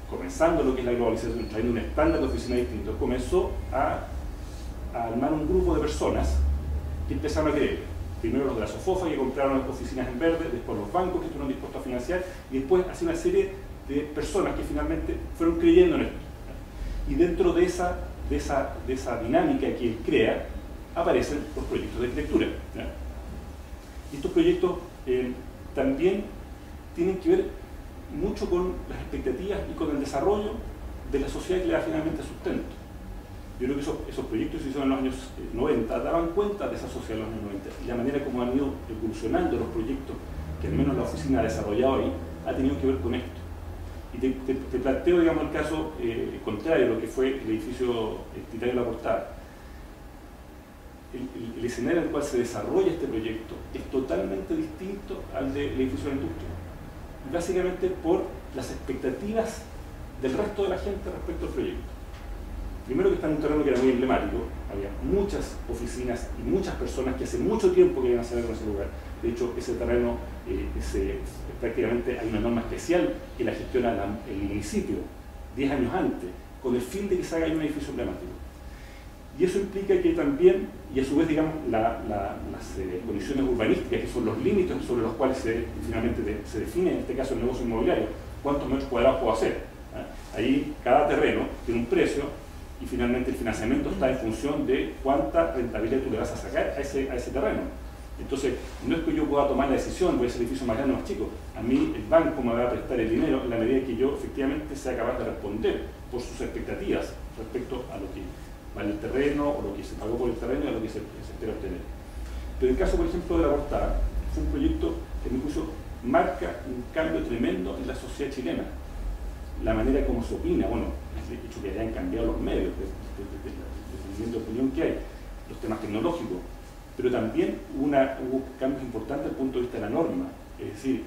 comenzando lo que es la globalización, trayendo un estándar de oficina distinto, comenzó a armar un grupo de personas que empezaron a creer. Primero los de la Sofofa, que compraron las oficinas en verde, después los bancos que estuvieron dispuestos a financiar, y después así una serie de personas que finalmente fueron creyendo en esto. Y dentro de esa dinámica que él crea, aparecen los proyectos de arquitectura. Y estos proyectos también tienen que ver mucho con las expectativas y con el desarrollo de la sociedad que le da finalmente sustento. Yo creo que esos proyectos que se hicieron en los años 90 daban cuenta de esa sociedad en los años 90 y la manera como han ido evolucionando los proyectos que al menos la oficina ha desarrollado ahí ha tenido que ver con esto. Y te planteo, digamos, el caso contrario a lo que fue el edificio Titanio La Portada. El escenario en el cual se desarrolla este proyecto es totalmente distinto al del edificio de la industria. Básicamente por las expectativas del resto de la gente respecto al proyecto. Primero que está en un terreno que era muy emblemático, había muchas oficinas y muchas personas que hace mucho tiempo querían hacer algo en ese lugar. De hecho, ese terreno prácticamente hay una norma especial que la gestiona el municipio 10 años antes, con el fin de que se haga ahí un edificio emblemático. Y eso implica que también, y a su vez, digamos, las condiciones urbanísticas, que son los límites sobre los cuales finalmente se define, en este caso, el negocio inmobiliario, cuántos metros cuadrados puedo hacer. Ahí cada terreno tiene un precio y finalmente el financiamiento está en función de cuánta rentabilidad tú le vas a sacar a ese terreno. Entonces, no es que yo pueda tomar la decisión, voy a hacer el edificio más grande o más chico. A mí el banco me va a prestar el dinero en la medida que yo efectivamente sea capaz de responder por sus expectativas respecto a lo que vale el terreno, o lo que se pagó por el terreno y a lo que se espera obtener. Pero el caso, por ejemplo, de La Portada, fue un proyecto que en mi juicio marca un cambio tremendo en la sociedad chilena. La manera como se opina, bueno, el hecho que hayan cambiado los medios, de opinión que hay, los temas tecnológicos, pero también hubo cambios importantes desde el punto de vista de la norma, es decir,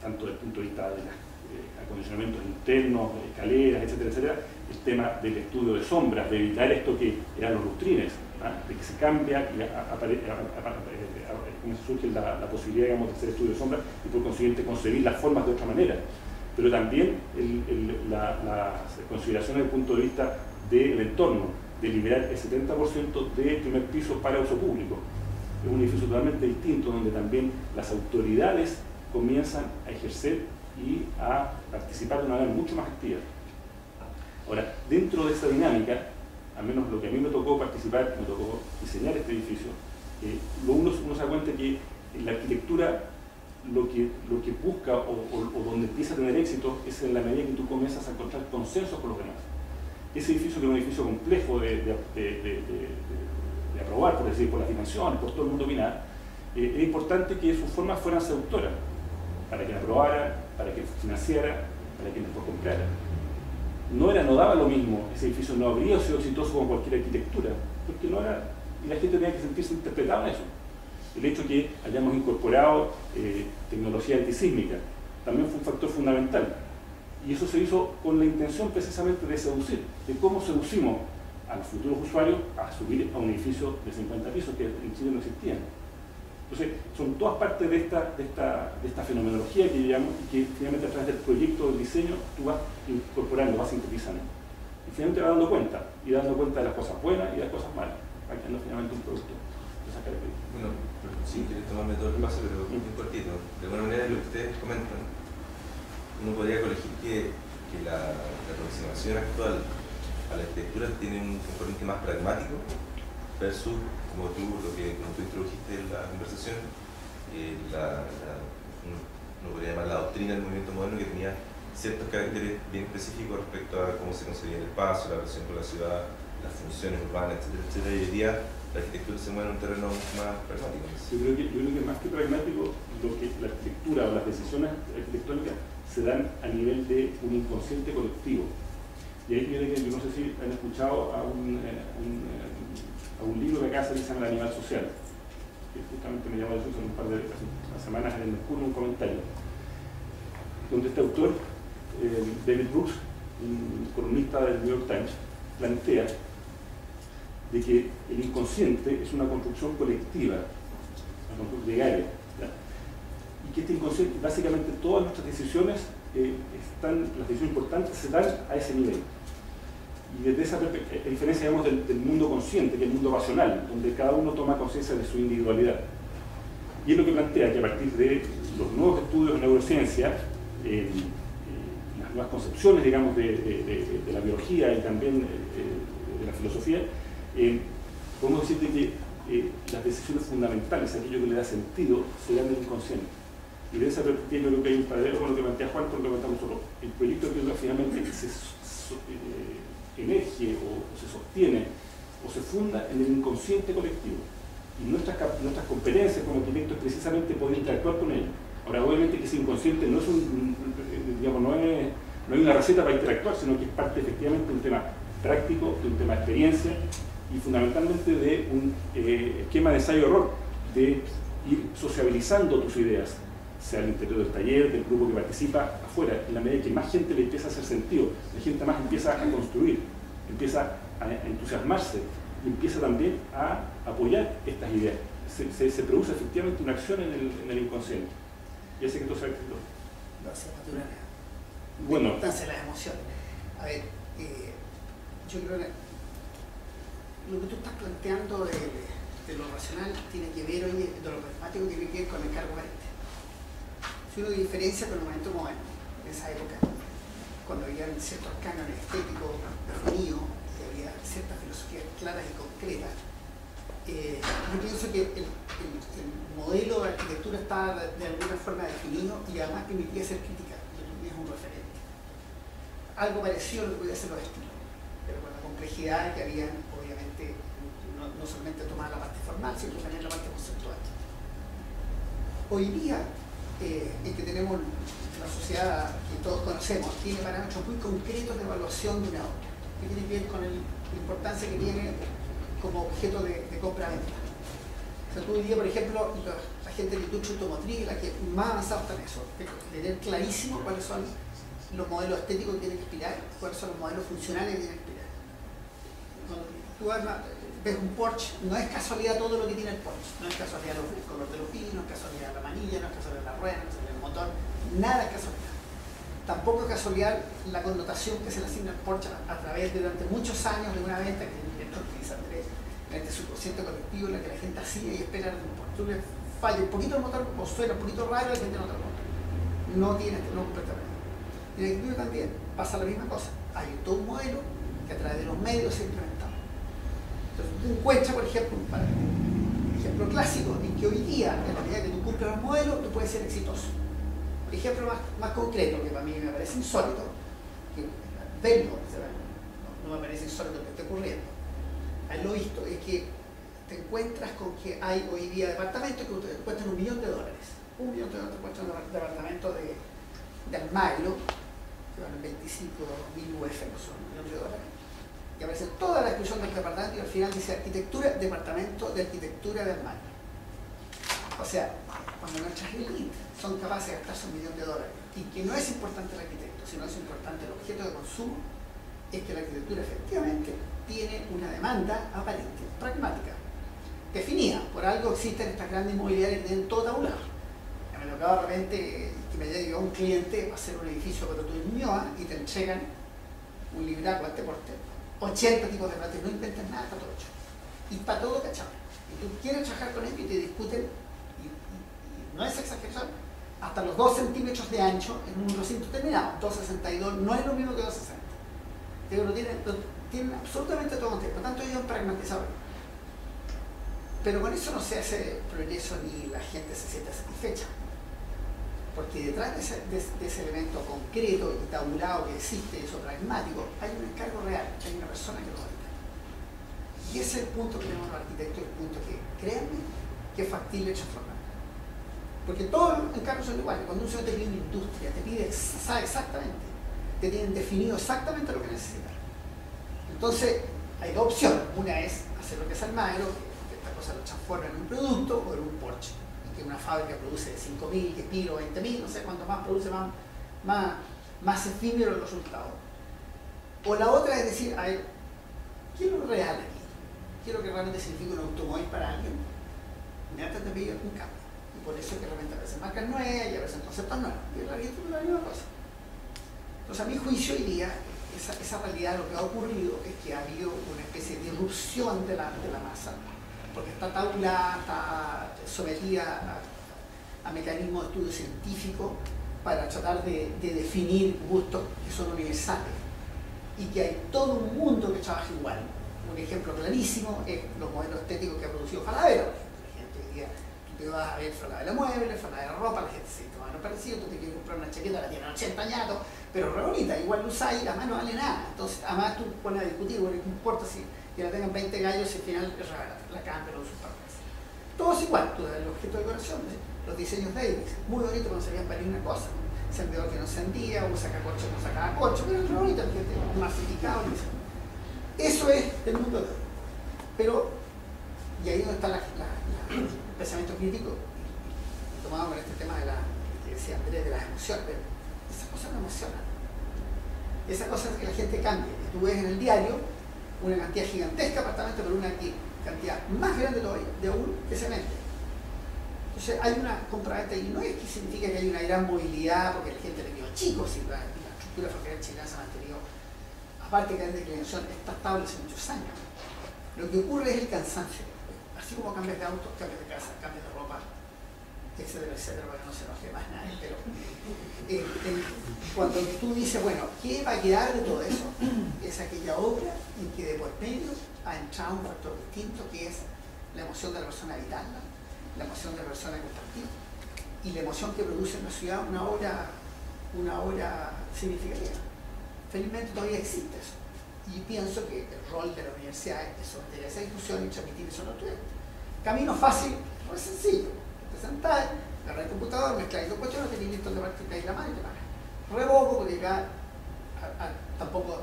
tanto desde el punto de vista de los acondicionamientos internos, escaleras, etcétera, etcétera, el tema del estudio de sombras, de evitar esto que eran los lustrines, de que se cambia, surge la posibilidad, digamos, de hacer estudio de sombras y por consiguiente concebir las formas de otra manera. Pero también las consideraciones desde el punto de vista del entorno, de liberar el 70% del primer piso para uso público. Es un edificio totalmente distinto, donde también las autoridades comienzan a ejercer y a participar de una manera mucho más activa. Ahora, dentro de esa dinámica, al menos lo que a mí me tocó participar, me tocó diseñar este edificio, uno se da cuenta que la arquitectura lo que busca o donde empieza a tener éxito es en la medida que tú comienzas a encontrar consensos con los demás. Ese edificio, que es un edificio complejo de aprobar, por decir, por las dimensiones, por todo el mundo opinar, es importante que sus formas fueran seductoras, para quien aprobara, para quien financiara, para quien después comprara. No daba lo mismo, ese edificio no habría sido exitoso con cualquier arquitectura, porque no era, y la gente tenía que sentirse interpretada en eso. El hecho que hayamos incorporado tecnología antisísmica también fue un factor fundamental. Y eso se hizo con la intención precisamente de seducir, de cómo seducimos a los futuros usuarios a subir a un edificio de 50 pisos que en Chile no existían. Entonces, son todas partes de esta fenomenología que llamamos y que finalmente a través del proyecto, del diseño, tú vas incorporando, vas sintetizando. Y finalmente vas dando cuenta, y dando cuenta de las cosas buenas y de las cosas malas, para que no finalmente un producto de esa característica. Bueno, si quieres tomarme todo el espacio, pero muy cortito. De alguna manera, lo que ustedes comentan, uno podría colegir que la aproximación actual a la arquitectura tiene un componente más pragmático versus, como tú introdujiste en la conversación, uno podría llamar la doctrina del movimiento moderno, que tenía ciertos caracteres bien específicos respecto a cómo se concebía el espacio, la relación con la ciudad, las funciones urbanas, etcétera, etcétera. Y hoy día la arquitectura se mueve en un terreno mucho más pragmático. Yo creo que más que pragmático, lo que la arquitectura o las decisiones arquitectónicas se dan a nivel de un inconsciente colectivo. Y ahí viene que yo no sé si han escuchado a un libro de acá que se llama El Animal Social, que justamente me llamó la atención un par de semanas en el Mercurio, un comentario, donde este autor, David Brooks, un columnista del New York Times, plantea de que el inconsciente es una construcción colectiva, una construcción gregaria, y que este inconsciente, básicamente todas nuestras decisiones, las decisiones importantes se dan a ese nivel. Y desde esa perspectiva, a diferencia, digamos, del mundo consciente, que es el mundo racional, donde cada uno toma conciencia de su individualidad. Y es lo que plantea que a partir de los nuevos estudios de neurociencia, las nuevas concepciones, digamos, de la biología y también de la filosofía, podemos decir que las decisiones fundamentales, aquello que le da sentido, se dan en el inconsciente. Y de esa perspectiva yo creo que hay un paralelo con lo que plantea Juan, con lo que planteamos nosotros. El proyecto de arquitectura finalmente se emerge o se sostiene o se funda en el inconsciente colectivo. Y nuestras competencias como arquitectos es precisamente poder interactuar con ellos. Ahora, obviamente que ese inconsciente no es no hay una receta para interactuar, sino que es parte efectivamente de un tema práctico, de un tema de experiencia y fundamentalmente de un esquema de ensayo-error, de ir sociabilizando tus ideas, sea al interior del taller, del grupo que participa, afuera. En la medida que más gente le empieza a hacer sentido, la gente más empieza a construir, empieza a entusiasmarse y empieza también a apoyar estas ideas. Se produce efectivamente una acción en el inconsciente. Y hace que todo sea éxito. Lo hace natural. Bueno. La importancia de las emociones. A ver, yo creo que lo que tú estás planteando de lo racional tiene que ver, oye, de lo pragmático tiene que ver con el cargo carente. Si uno diferencia con el momento moderno, en esa época, cuando había ciertos cánones estéticos definidos, que había ciertas filosofías claras y concretas, yo pienso que el modelo de arquitectura estaba de alguna forma definido y además permitía ser crítica, tú tenías un referente. Algo parecido a lo que podía ser los estilos, pero con la complejidad que había, obviamente, no solamente tomar la parte formal, sino también la parte conceptual. Hoy día, en que tenemos la sociedad que todos conocemos, tiene parámetros muy concretos de evaluación de una obra, que tiene que ver con la importancia que tiene como objeto de compra-venta. O sea, tú hoy día, por ejemplo, la gente de la industria automotriz, la que más avanzada está en eso, de tener clarísimo cuáles son los modelos estéticos que tienen que inspirar, cuáles son los modelos funcionales que tienen que inspirar. Cuando tú ves un Porsche, no es casualidad todo lo que tiene el Porsche, no es casualidad el color de los pinos, no es casualidad la manilla, no es casualidad la rueda, no es casualidad el motor, nada es casualidad. Tampoco es casualidad la connotación que se le asigna al Porsche a través de durante muchos años de una venta que utiliza Andrés, en este subconsciente colectivo en la que la gente hacía y espera un Porsche. Tú le falla un poquito el motor o suena un poquito raro y le venden otro motor. No completa nada. Y en el estudio también pasa la misma cosa. Hay todo un modelo que a través de los medios se ha implementado. Entonces, tú encuentras, por ejemplo, un ejemplo ejemplo clásico en que hoy día, en la medida que tú cumples los modelos, tú puedes ser exitoso. El ejemplo más concreto, que para mí me parece insólito, que verlo, no me parece insólito que esté ocurriendo, al lo visto, es que te encuentras con que hay hoy día departamentos que cuestan $1 millón. $1 millón cuesta un departamento de Almagro, que valen 25.000 UF, no son $1 millón. Y aparece toda la descripción del departamento y al final dice arquitectura, departamento de arquitectura de Almagro. O sea, cuando nuestras élites son capaces de gastarse $1 millón y que no es importante el arquitecto, sino es importante el objeto de consumo, es que la arquitectura efectivamente tiene una demanda aparente, pragmática, definida. Por algo existen estas grandes inmobiliarias que tienen todo tabulado. Me tocaba de repente que me llegó un cliente a hacer un edificio para tu Ñuñoa y te entregan un libraco a este porte, 80 tipos de platos, no inventan nada, está todo hecho. Y para todo cachado. Y tú quieres trabajar con ellos y te discuten, y no es exageración, hasta los 2 centímetros de ancho en un recinto terminado. 2,62 no es lo mismo que 2,60. Digo, lo tienen absolutamente todo contexto. Por tanto, ellos han pragmatizado. Pero con eso no se hace progreso ni la gente se siente satisfecha. Porque detrás de ese elemento concreto y tabulado que existe, eso pragmático, hay un encargo real, hay una persona que lo valida. Y ese es el punto que tenemos los arquitectos, el punto que, créanme, que es factible transformar. Porque todos los encargos son iguales. Cuando un señor te pide una industria, te pide, sabe exactamente, te tienen definido exactamente lo que necesitas. Entonces, hay dos opciones. Una es hacer lo que es Almagro, que esta cosa lo transforma en un producto o en un Porsche. Que una fábrica produce 5.000, 10.000 o 20.000, no sé, cuanto más produce, más efímero el resultado. O la otra es decir, a ver, ¿qué es lo real aquí? ¿Qué es lo que realmente significa un automóvil para alguien? Inmediatamente te pide un cambio. Y por eso es que realmente aparecen marcas nuevas y aparecen conceptos nuevos. Y en realidad es la misma cosa. Entonces, a mi juicio, hoy día, esa realidad, lo que ha ocurrido es que ha habido una especie de irrupción de la masa, porque está tabulada, está sometida a mecanismos de estudio científico para tratar de definir gustos que son universales y que hay todo un mundo que trabaja igual. Un ejemplo clarísimo es los modelos estéticos que ha producido Falabella. La gente hoy día, tú te vas a ver Falabella muebles, Falabella ropa, la gente se toma lo parecido, tú te quieres comprar una chaqueta, la tienen 80 añatos, pero re bonita, igual lo usáis y la mano no vale nada. Entonces, además tú pones a discutir, bueno, no importa si que la tengan 20 gallos y al final la cambian o sus partes. Todo es igual, tú das el objeto de decoración, los diseños de ellos, muy bonito cuando servían para ir una cosa, encendedor que no encendía, un sacacorcho que no sacaba corcho, pero es muy bonito, el gente masificado. Eso es el mundo de hoy. Pero, y ahí donde está el pensamiento crítico, tomado con este tema de que decía Andrés, de las emociones, pero esas cosas no emocionan. Esas cosas que la gente cambia. Y tú ves en el diario una cantidad gigantesca de apartamentos, pero una cantidad más grande todavía de aún que se vende. Entonces hay una compraventa y no es que significa que hay una gran movilidad porque la gente le quedó chico, si la estructura familiar chilena se ha mantenido, aparte que la declinación está estable hace muchos años. Lo que ocurre es el cansancio. Así como cambias de auto, cambias de casa, cambias de ropa, etcétera, etcétera, para que no se enoje más nadie. Pero cuando tú dices, bueno, ¿qué va a quedar de todo eso? Es aquella obra en que de por medio ha entrado un factor distinto que es la emoción de la persona habitarla, la emoción de la persona compartir y la emoción que produce en la ciudad una obra significativa. Felizmente todavía existe eso. Y pienso que el rol de la universidad es someter esa discusión y transmitir eso a los estudiantes. Camino fácil, no es sencillo. Te sentás, agarras el computador, mezclas dos cuestiones, tenés listo el de y la mano y te pagas. Revoco porque acá tampoco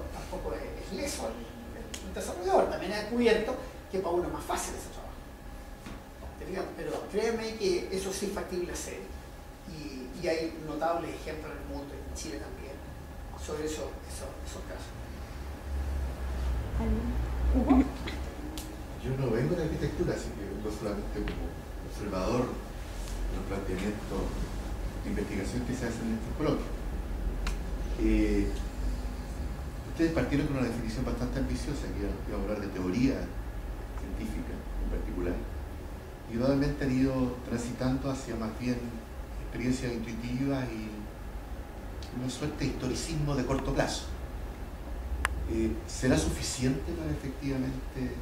es leso el desarrollador, también ha descubierto que para uno es más fácil ese trabajo. Pero créeme que eso sí es factible hacer y hay notables ejemplos en el mundo y en Chile también sobre esos casos. ¿Hugo? Yo no vengo de arquitectura, así que vengo solamente como observador de los planteamientos de investigación que se hacen en estos coloquios. Ustedes partieron con una definición bastante ambiciosa, que iba a hablar de teoría científica en particular, y nuevamente han ido transitando hacia más bien experiencias intuitivas y una suerte de historicismo de corto plazo. ¿Será suficiente para efectivamente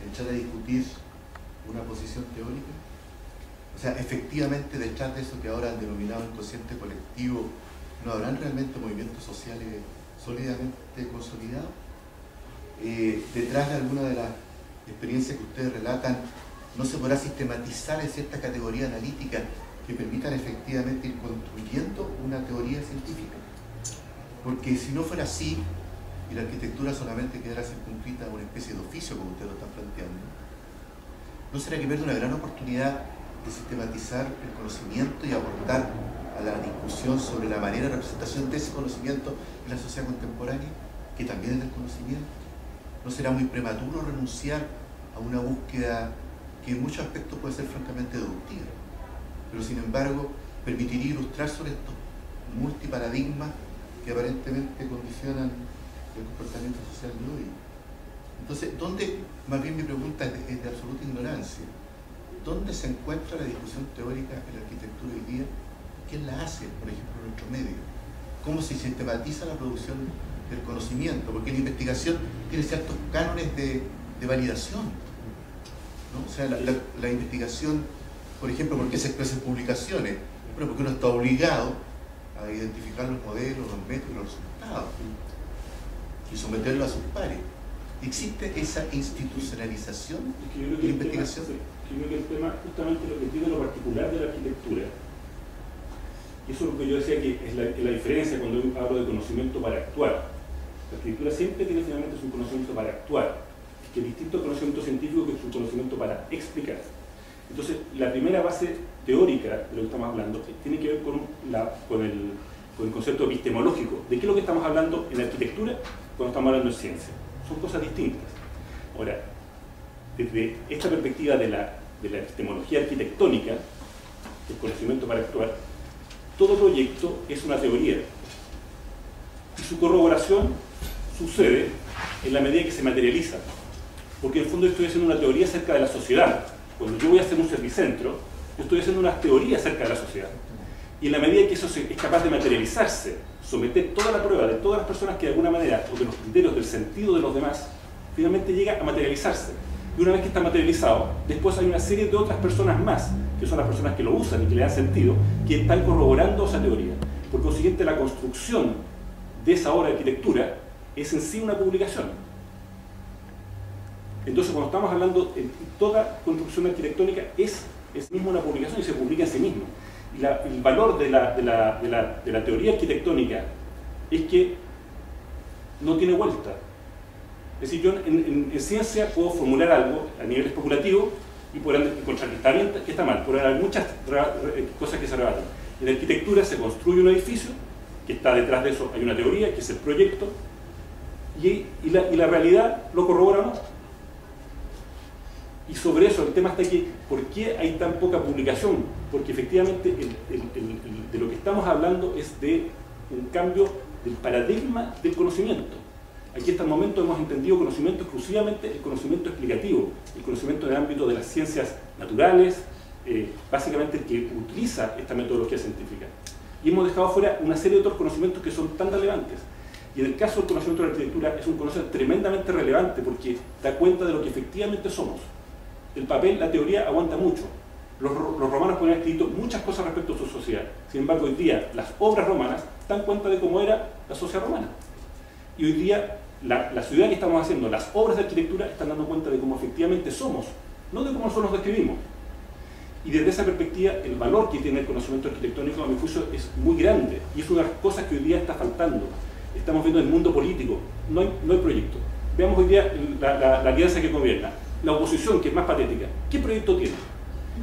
entrar a discutir una posición teórica? O sea, efectivamente detrás de eso que ahora han denominado inconsciente colectivo, ¿no habrán realmente movimientos sociales sólidamente consolidados? Detrás de alguna de las experiencias que ustedes relatan, ¿no se podrá sistematizar en ciertas categorías analíticas que permitan efectivamente ir construyendo una teoría científica? Porque si no fuera así, y la arquitectura solamente quedara circunscrita a una especie de oficio, como ustedes lo están planteando, ¿no será que pierde una gran oportunidad de sistematizar el conocimiento y aportar a la discusión sobre la manera de representación de ese conocimiento en la sociedad contemporánea, que también es del conocimiento? ¿No será muy prematuro renunciar a una búsqueda que en muchos aspectos puede ser francamente deductiva, pero sin embargo permitiría ilustrar sobre estos multiparadigmas que aparentemente condicionan el comportamiento social de hoy? Entonces, ¿dónde, más bien mi pregunta es de absoluta ignorancia, dónde se encuentra la discusión teórica en la arquitectura hoy día? ¿Quién la hace, por ejemplo, en nuestro medio? ¿Cómo se sistematiza la producción del conocimiento? Porque la investigación tiene ciertos cánones de validación, ¿no? O sea, la investigación, por ejemplo, ¿por qué se expresa en publicaciones? Bueno, porque uno está obligado a identificar los modelos, los métodos, los resultados y someterlo a sus pares. ¿Existe esa institucionalización de la investigación? Yo creo que el tema, justamente lo que tiene lo particular de la arquitectura, y eso es lo que yo decía que es la diferencia cuando yo hablo de conocimiento para actuar. La arquitectura siempre tiene finalmente su conocimiento para actuar, que es distinto al conocimiento científico, que es su conocimiento para explicar. Entonces, la primera base teórica de lo que estamos hablando tiene que ver con el concepto epistemológico. ¿De qué es lo que estamos hablando en arquitectura cuando estamos hablando de ciencia? Son cosas distintas. Ahora, desde esta perspectiva de la epistemología arquitectónica, el conocimiento para actuar, todo proyecto es una teoría. Y su corroboración sucede en la medida que se materializa. Porque en el fondo estoy haciendo una teoría acerca de la sociedad. Cuando yo voy a hacer un servicentro, yo estoy haciendo una teoría acerca de la sociedad. Y en la medida que eso es capaz de materializarse, someter toda la prueba de todas las personas que de alguna manera, o de los criterios del sentido de los demás, finalmente llega a materializarse. Y una vez que está materializado, después hay una serie de otras personas más, que son las personas que lo usan y que le dan sentido, que están corroborando esa teoría. Por consiguiente, la construcción de esa obra de arquitectura es en sí una publicación. Entonces, cuando estamos hablando, toda construcción arquitectónica es mismo una publicación y se publica en sí mismo. Y el valor de la teoría arquitectónica es que no tiene vuelta. Es decir, yo en ciencia puedo formular algo a nivel especulativo y podrán encontrar que está bien, que está mal. Podrán haber muchas cosas que se rebatan. En la arquitectura se construye un edificio, que está detrás de eso hay una teoría, que es el proyecto, y la realidad lo corrobora o no. Y sobre eso el tema está aquí, ¿por qué hay tan poca publicación? Porque efectivamente de lo que estamos hablando es de un cambio del paradigma del conocimiento. Aquí hasta el momento hemos entendido conocimiento exclusivamente el conocimiento explicativo, el conocimiento en el ámbito de las ciencias naturales, básicamente el que utiliza esta metodología científica. Y hemos dejado fuera una serie de otros conocimientos que son tan relevantes. Y en el caso del conocimiento de la arquitectura es un conocimiento tremendamente relevante porque da cuenta de lo que efectivamente somos. El papel, la teoría aguanta mucho. Los romanos podían escrito muchas cosas respecto a su sociedad. Sin embargo, hoy día las obras romanas dan cuenta de cómo era la sociedad romana. Y hoy día la ciudad que estamos haciendo, las obras de arquitectura están dando cuenta de cómo efectivamente somos, no de cómo nosotros nos describimos. Y desde esa perspectiva, el valor que tiene el conocimiento arquitectónico, a mi juicio, es muy grande. Y es una de las cosas que hoy día está faltando. Estamos viendo en el mundo político, no hay proyecto. Veamos hoy día la alianza que gobierna. La oposición, que es más patética, ¿qué proyecto tiene?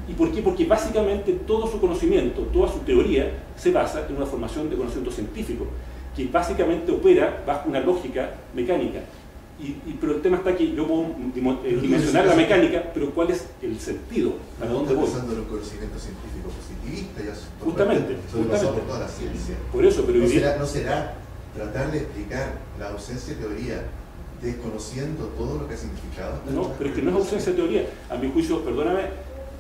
¿Y por qué? Porque básicamente todo su conocimiento, toda su teoría, se basa en una formación de conocimiento científico, que básicamente opera bajo una lógica mecánica. Pero el tema está aquí, yo puedo dimensionar la mecánica, pero ¿cuál es el sentido? ¿Para dónde voy? Estamos pensando en un conocimiento científico positivista, ya justamente por toda la ciencia. Por eso, pero ¿No será tratar de explicar la ausencia de teoría desconociendo todo lo que ha significado? No, pero es que no es ausencia de teoría. A mi juicio, perdóname,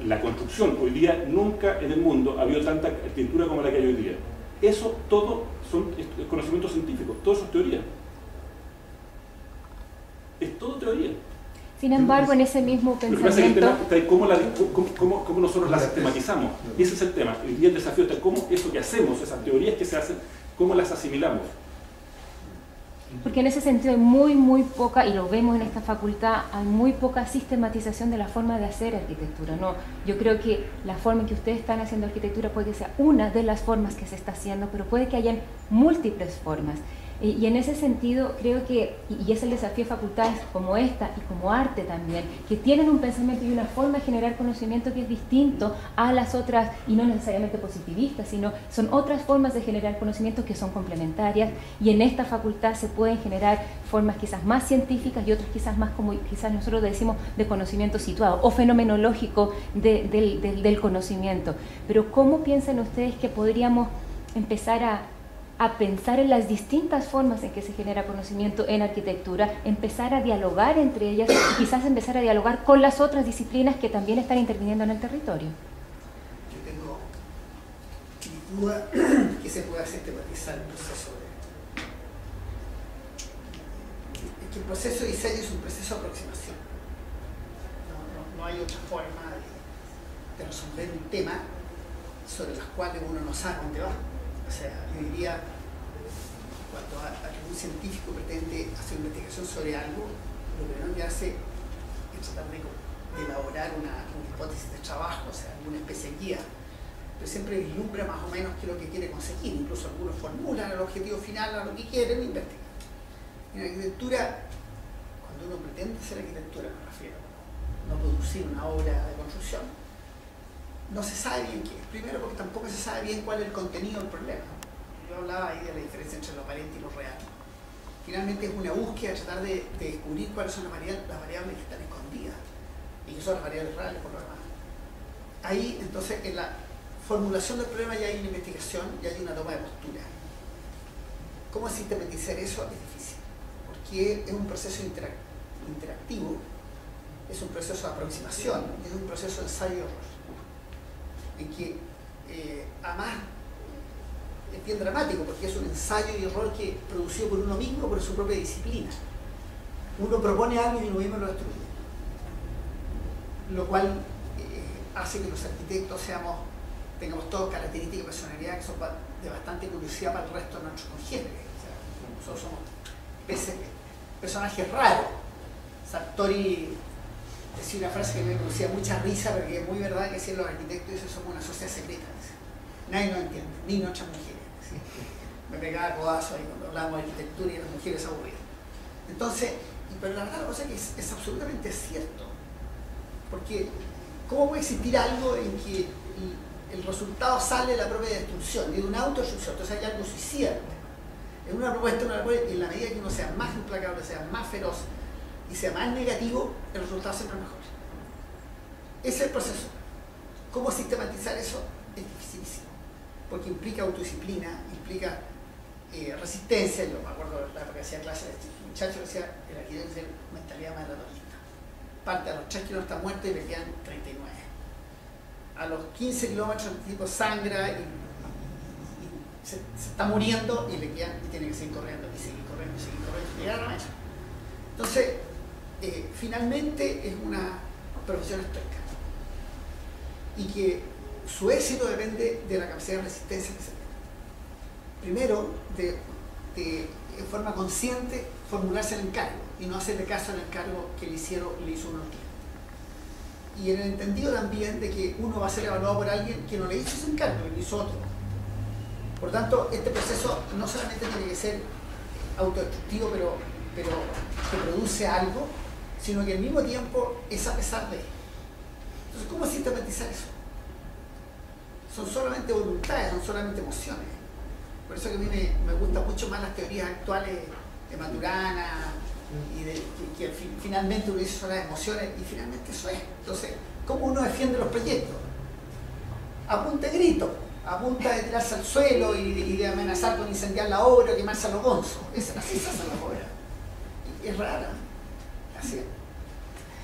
la construcción, hoy día nunca en el mundo ha habido tanta arquitectura como la que hay hoy día. Eso todo son conocimientos científicos, todo eso es teoría. Es todo teoría. Sin embargo, en ese mismo Lo que pasa es que el pensamiento... tema está en cómo nosotros la sistematizamos. Y ese es el tema. Y el desafío está en cómo eso que hacemos, esas teorías que se hacen, cómo las asimilamos. Porque en ese sentido hay muy poca, y lo vemos en esta facultad, hay muy poca sistematización de la forma de hacer arquitectura, ¿no? Yo creo que la forma en que ustedes están haciendo arquitectura puede que sea una de las formas que se está haciendo, pero puede que hayan múltiples formas. Y en ese sentido creo que, y es el desafío de facultades como esta y como arte también, que tienen un pensamiento y una forma de generar conocimiento que es distinto a las otras, y no necesariamente positivistas, sino son otras formas de generar conocimiento que son complementarias, y en esta facultad se pueden generar formas quizás más científicas y otras quizás más, como quizás nosotros decimos, de conocimiento situado o fenomenológico del conocimiento. Pero ¿cómo piensan ustedes que podríamos empezar a pensar en las distintas formas en que se genera conocimiento en arquitectura, empezar a dialogar entre ellas y quizás empezar a dialogar con las otras disciplinas que también están interviniendo en el territorio? Yo tengo mi duda que se pueda sistematizar el proceso es que el proceso de diseño es un proceso de aproximación. No hay otra forma de resolver un tema sobre las cuales uno no sabe dónde va. O sea, yo diría, cuando un científico pretende hacer una investigación sobre algo, lo primero que hace es tratar de elaborar una hipótesis de trabajo, o sea, alguna especie de guía, pero siempre vislumbra más o menos qué es lo que quiere conseguir. Incluso algunos formulan el objetivo final a lo que quieren e investigan. En arquitectura, cuando uno pretende hacer arquitectura, me refiero, no producir una obra de construcción, no se sabe bien qué es. Primero porque tampoco se sabe bien cuál es el contenido del problema. Yo hablaba ahí de la diferencia entre lo aparente y lo real. Finalmente es una búsqueda de tratar de descubrir cuáles son las variables que están escondidas y que son las variables reales por lo demás. Ahí entonces en la formulación del problema ya hay una investigación, ya hay una toma de postura. ¿Cómo sistematizar eso? Es difícil, porque es un proceso interactivo, es un proceso de aproximación, es un proceso de ensayo-error. En que además es bien dramático porque es un ensayo y error que producido por uno mismo, por su propia disciplina. Uno propone algo y uno mismo lo destruye, lo cual hace que los arquitectos tengamos todas características de personalidad que son de bastante curiosidad para el resto de nuestros congéneres. O sea, nosotros somos personajes raros. Sartori decía una frase que me producía mucha risa, pero que es muy verdad, que decían los arquitectos, y eso somos una sociedad secreta. Nadie nos entiende, ni nuestras mujeres. ¿Sí? Me pegaba codazo ahí cuando hablábamos de arquitectura y las mujeres aburridas. Entonces, pero la verdad la cosa es que es absolutamente cierto. Porque, ¿cómo puede existir algo en que el resultado sale de la propia destrucción, de una autodestrucción? Entonces hay algo suicida. En una propuesta, en la medida que uno sea más implacable, sea más feroz, y sea más negativo, el resultado siempre es mejor. Ese es el proceso. ¿Cómo sistematizar eso? Es dificilísimo, porque implica autodisciplina, implica resistencia. Yo me acuerdo de la época que hacía clase de este muchacho que decía el arquitecto tiene mentalidad maratonista. Parte a los 3 kilómetros está muerto y le quedan 39. A los 15 kilómetros el tipo sangra y se está muriendo y le quedan, y tiene que seguir corriendo y seguir corriendo y seguir corriendo y llegar a la meta. Entonces, finalmente es una profesión estoica y que su éxito depende de la capacidad de resistencia que se tenga. Primero, de forma consciente formularse el encargo y no hacerle caso al encargo que le hizo uno al cliente. Y en el entendido también de que uno va a ser evaluado por alguien que no le hizo ese encargo, le hizo otro. Por tanto, este proceso no solamente tiene que ser autodestructivo, pero que produce algo, sino que al mismo tiempo es a pesar de. Entonces, ¿cómo sistematizar eso? Son solamente voluntades, son solamente emociones. Por eso que a mí me gustan mucho más las teorías actuales de Maturana y que finalmente uno dice son las emociones y finalmente eso es. Entonces, ¿cómo uno defiende los proyectos? A punta de grito, a punta de tirarse al suelo y de amenazar con incendiar la obra o quemarse a los gonzos. Así se hacen las obras. Es rara, así es.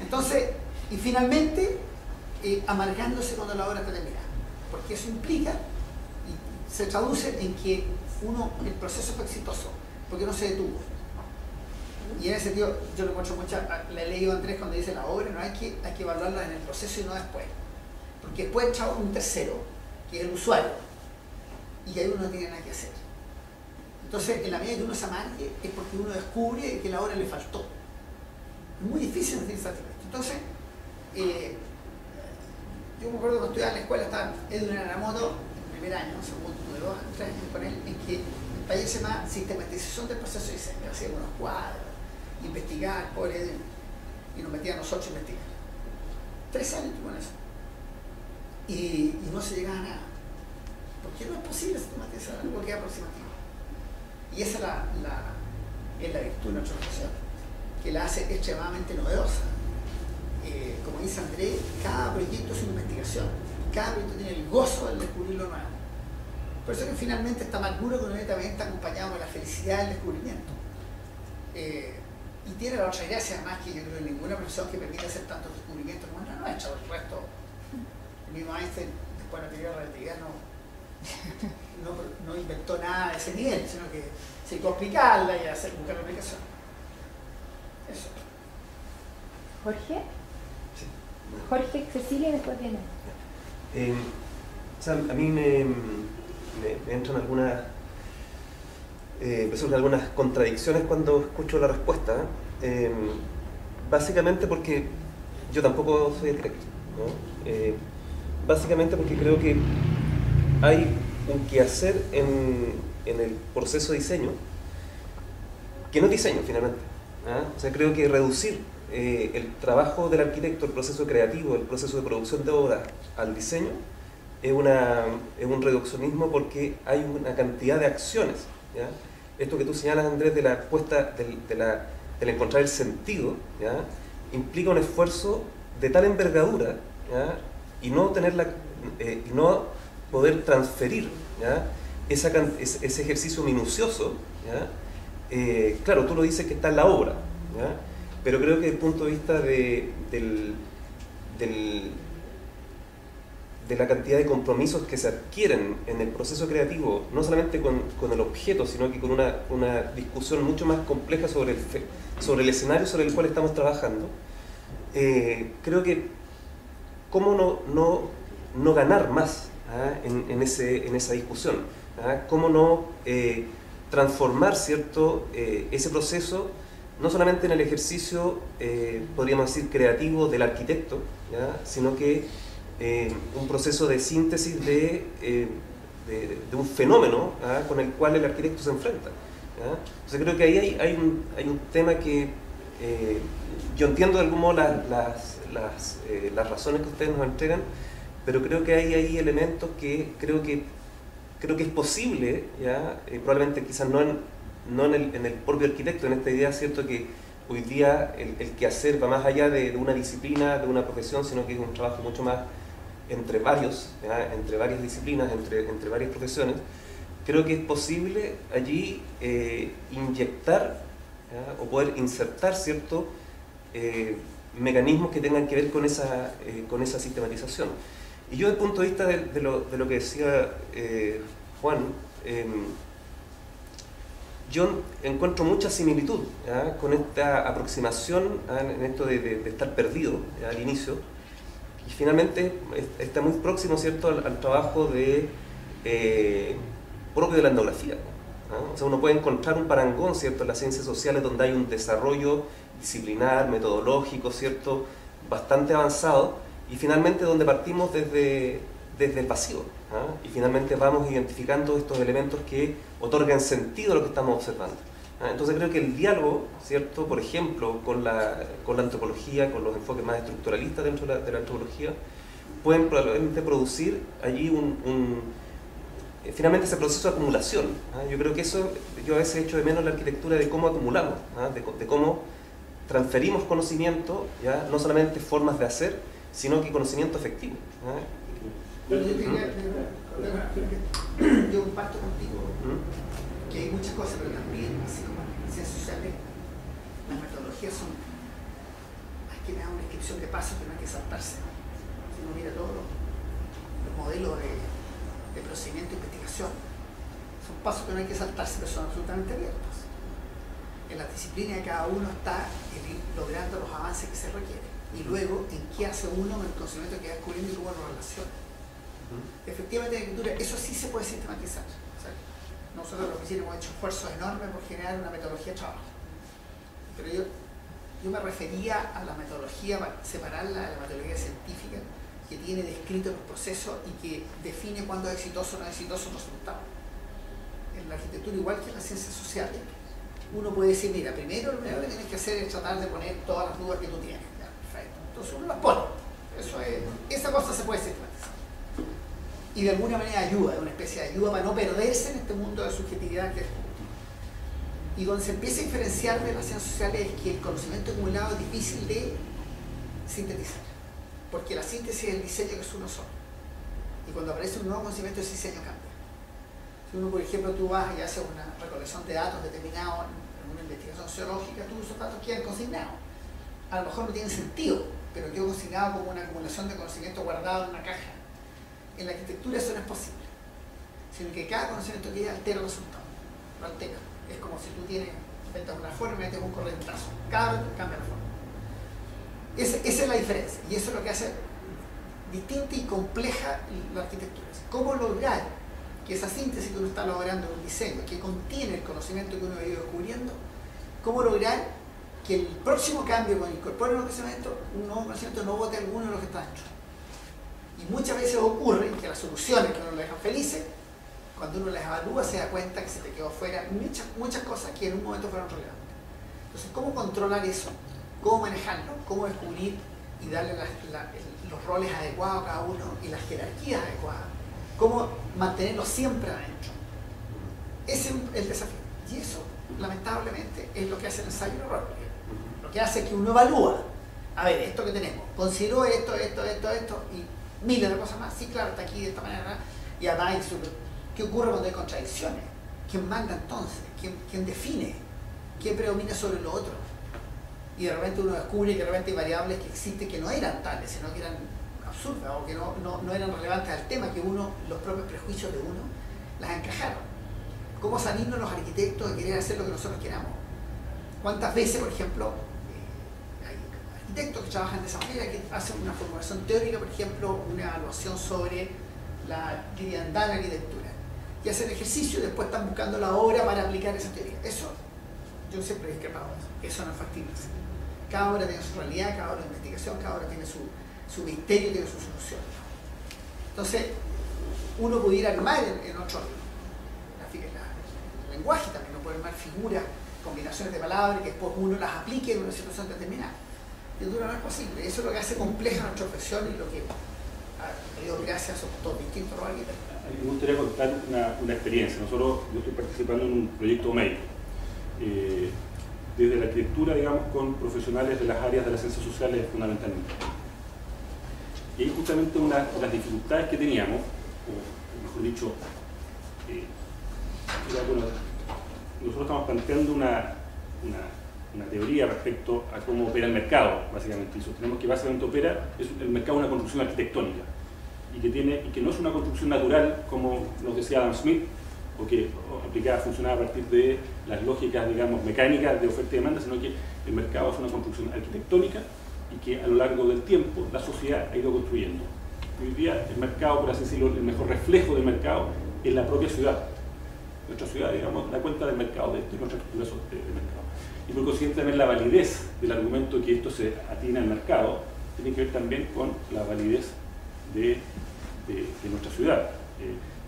Entonces, y finalmente, amargándose cuando la obra está terminada, porque eso implica y se traduce en que el proceso fue exitoso, porque no se detuvo. Y en ese sentido, yo lo encuentro mucho, le he leído a Andrés cuando dice la obra, no hay que evaluarla en el proceso y no después. Porque después entra un tercero, que es el usuario, y ahí uno no tiene nada que hacer. Entonces, en la medida que uno se amargue, es porque uno descubre que la obra le faltó. Es muy difícil decir satisfecho. Entonces, yo me acuerdo cuando estudiaba en la escuela, estaba Edwin Aramoto, en primer año, segundo, 2, 3 años con él, en que el taller se llama sistematización del proceso de diseño. Hacía unos cuadros, investigar, pobre Edwin, y nos metían nosotros a investigar. 3 años con eso. Y no se llegaba a nada. Porque no es posible sistematizar algo que es aproximativo. Y esa es la virtud de nuestra profesión, que la hace extremadamente novedosa. Como dice Andrés, cada proyecto es una investigación, cada proyecto tiene el gozo de descubrir lo nuevo. Por eso que finalmente está más duro que uno también está acompañado de la felicidad del descubrimiento. Y tiene la otra gracia, además, que yo creo que ninguna profesión que permite hacer tantos descubrimientos como la nuestra. Por el resto, el mismo Einstein, después de la teoría de la relatividad, no inventó nada de ese nivel, sino que se puede explicarla y buscar la aplicación. Eso. Jorge. Sí. Jorge, Cecilia y después viene. O sea, a mí me entran algunas me surgen algunas contradicciones cuando escucho la respuesta, básicamente porque yo tampoco soy arquitecto, ¿no? Básicamente porque creo que hay un quehacer en el proceso de diseño que no es diseño finalmente, ¿ah? O sea, creo que reducir el trabajo del arquitecto, el proceso creativo, el proceso de producción de obras al diseño es un reduccionismo, porque hay una cantidad de acciones, ¿ya? Esto que tú señalas, Andrés, de la puesta, del encontrar el sentido, ¿ya? Implica un esfuerzo de tal envergadura, ¿ya? Y no poder transferir, ¿ya? Ese ejercicio minucioso, ¿ya? Claro, tú lo dices que está en la obra, ¿ya? Pero creo que desde el punto de vista de la cantidad de compromisos que se adquieren en el proceso creativo, no solamente con el objeto, sino que con una discusión mucho más compleja sobre el escenario sobre el cual estamos trabajando, creo que cómo no ganar más, ¿ah? en esa discusión, ¿ah? Cómo no transformar, ¿cierto?, ese proceso no solamente en el ejercicio, podríamos decir, creativo del arquitecto, ¿ya? Sino que un proceso de síntesis de un fenómeno, ¿ah? Con el cual el arquitecto se enfrenta, ¿ya? Entonces creo que ahí hay un tema que yo entiendo de algún modo las razones que ustedes nos entregan, pero creo que hay ahí elementos que creo que es posible, ¿ya? Probablemente quizás no en el propio arquitecto, en esta idea, ¿cierto?, que hoy día el quehacer va más allá de una disciplina, de una profesión, sino que es un trabajo mucho más entre varias disciplinas, entre varias profesiones. Creo que es posible allí inyectar, ¿ya?, o poder insertar, ¿cierto?, mecanismos que tengan que ver con esa sistematización. Y yo, desde el punto de vista de lo que decía Juan, yo encuentro mucha similitud, ¿ya?, con esta aproximación, ¿ya?, en esto de estar perdido, ¿ya?, al inicio, y finalmente está muy próximo, ¿cierto?, al trabajo propio de la etnografía, ¿no? O sea, uno puede encontrar un parangón, ¿cierto?, en las ciencias sociales, donde hay un desarrollo disciplinar, metodológico, ¿cierto?, bastante avanzado, y finalmente donde partimos desde el vacío, ¿ah? Y finalmente vamos identificando estos elementos que otorgan sentido a lo que estamos observando, ¿ah? Entonces creo que el diálogo, ¿cierto?, por ejemplo, con la antropología, con los enfoques más estructuralistas dentro de la antropología, pueden probablemente producir allí finalmente ese proceso de acumulación, ¿ah? Yo creo que eso, yo a veces echo de menos la arquitectura de cómo acumulamos, ¿ah? de cómo transferimos conocimiento, ¿ya?, no solamente formas de hacer, sino que conocimiento efectivo, ¿ah? Yo comparto contigo que hay muchas cosas, pero también, así como en las ciencias sociales, las metodologías son más que nada una descripción de pasos que no hay que saltarse. Si uno mira todos los modelos de procedimiento de investigación, son pasos que no hay que saltarse, pero son absolutamente abiertos. en la disciplina de cada uno está el ir logrando los avances que se requieren. Y luego, en qué hace uno con el conocimiento que va descubriendo y cómo lo relaciona. Efectivamente, en la escritura, eso sí se puede sistematizar. O sea, nosotros los oficinas hemos hecho esfuerzos enormes por generar una metodología de trabajo. Pero yo me refería a la metodología, para separarla de la metodología científica, que tiene descrito los procesos y que define cuándo es exitoso o no es exitoso un resultado. En la arquitectura, igual que en las ciencias sociales, uno puede decir, mira, primero lo primero que tienes que hacer es tratar de poner todas las dudas que tú tienes. Ya, perfecto. Entonces uno las pone. Esa cosa se puede sistematizar. Y de alguna manera ayuda, es una especie de ayuda para no perderse en este mundo de subjetividad que es. Y donde se empieza a diferenciar de las ciencias sociales es que el conocimiento acumulado es difícil de sintetizar. Porque la síntesis es el diseño que es uno solo. Y cuando aparece un nuevo conocimiento, ese diseño cambia. Si uno, por ejemplo, tú vas y haces una recolección de datos determinados en una investigación sociológica, tú esos datos quedan consignados. A lo mejor no tienen sentido, pero quedó consignado como una acumulación de conocimiento guardado en una caja. En la arquitectura eso no es posible, sino que cada conocimiento que altera el resultado, lo altera. Es como si tú inventas una forma y metes un corrientazo, cada vez cambia la forma. Esa es la diferencia, y eso es lo que hace distinta y compleja la arquitectura. ¿Cómo lograr que esa síntesis que uno está logrando en un diseño, que contiene el conocimiento que uno ha ido descubriendo, cómo lograr que el próximo cambio cuando incorpore un nuevo conocimiento no bote alguno de los que está dentro? Y muchas veces ocurre que las soluciones que uno le dejan felices, cuando uno las evalúa se da cuenta que se te quedó fuera muchas cosas que en un momento fueron relevantes. Entonces, ¿cómo controlar eso? ¿Cómo manejarlo? ¿Cómo descubrir y darle los roles adecuados a cada uno y las jerarquías adecuadas? ¿Cómo mantenerlo siempre adentro? Ese es el desafío. Y eso, lamentablemente, es lo que hace el ensayo y error. Lo que hace es que uno evalúa, a ver, esto que tenemos, considero esto, y miles de cosas más. Sí, claro, está aquí de esta manera. Y además, ¿qué ocurre cuando hay contradicciones? ¿Quién manda entonces? ¿Quién define? ¿Quién predomina sobre lo otro? Y de repente uno descubre que de repente hay variables que existen que no eran tales, sino que eran absurdas o que no eran relevantes al tema, que los propios prejuicios de uno las encajaron. ¿Cómo salirnos los arquitectos de querer hacer lo que nosotros queramos? ¿Cuántas veces, por ejemplo, hay arquitectos que trabajan de esa manera, que hacen una formulación teórica, por ejemplo, una evaluación sobre la liviandad de la arquitectura, y hacen ejercicio y después están buscando la obra para aplicar esa teoría? Eso, yo siempre he discrepado de eso. Eso no es factible. Cada obra tiene su realidad, cada obra de investigación, cada obra tiene su misterio, tiene su solución. Entonces, uno pudiera armar en otro el lenguaje también, uno puede armar figuras, combinaciones de palabras que después uno las aplique en una situación determinada. Y no es posible. Eso es lo que hace compleja nuestra profesión y lo que ha ido gracias a todos distintos arquitectos. Me gustaría contar una experiencia. Yo estoy participando en un proyecto médico. Desde la arquitectura, digamos, con profesionales de las áreas de las ciencias sociales fundamentalmente. Y ahí justamente una de las dificultades que teníamos, o mejor dicho, era, bueno, nosotros estamos planteando una teoría respecto a cómo opera el mercado, básicamente, y sostenemos que básicamente el mercado es una construcción arquitectónica, y que no es una construcción natural, como nos decía Adam Smith, o que funcionaba a partir de las lógicas, digamos, mecánicas de oferta y demanda, sino que el mercado es una construcción arquitectónica y que a lo largo del tiempo la sociedad ha ido construyendo. Hoy día el mercado, por así decirlo, el mejor reflejo del mercado es la propia ciudad. Nuestra ciudad, digamos, da cuenta del mercado, de nuestra estructura de mercado. Y por consiguiente también la validez del argumento que esto se atiene al mercado tiene que ver también con la validez de nuestra ciudad.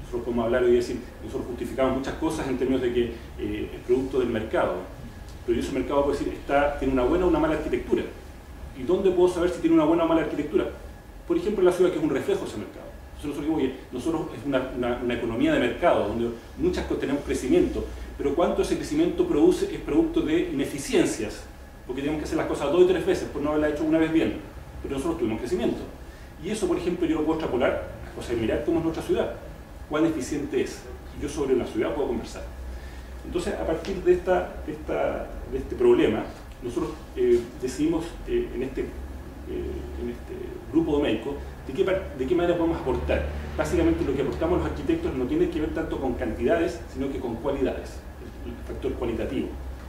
Nosotros podemos hablar hoy y decir, nosotros justificamos muchas cosas en términos de que es producto del mercado, pero ese mercado puede decir, tiene una buena o una mala arquitectura. ¿Y dónde puedo saber si tiene una buena o mala arquitectura? Por ejemplo, en la ciudad, que es un reflejo de ese mercado. Nosotros es una economía de mercado, donde muchas cosas tenemos crecimiento, pero cuánto ese crecimiento produce es producto de ineficiencias, porque tenemos que hacer las cosas 2 y 3 veces por no haberla hecho una vez bien, pero nosotros tuvimos crecimiento. Y eso, por ejemplo, yo lo puedo extrapolar, o sea, mirar cómo es nuestra ciudad, cuán eficiente es, y yo sobre una ciudad puedo conversar. Entonces, a partir de este problema, nosotros decidimos en este grupo de médicos de qué manera podemos aportar. Básicamente lo que aportamos los arquitectos no tiene que ver tanto con cantidades, sino que con cualidades, el factor cualitativo.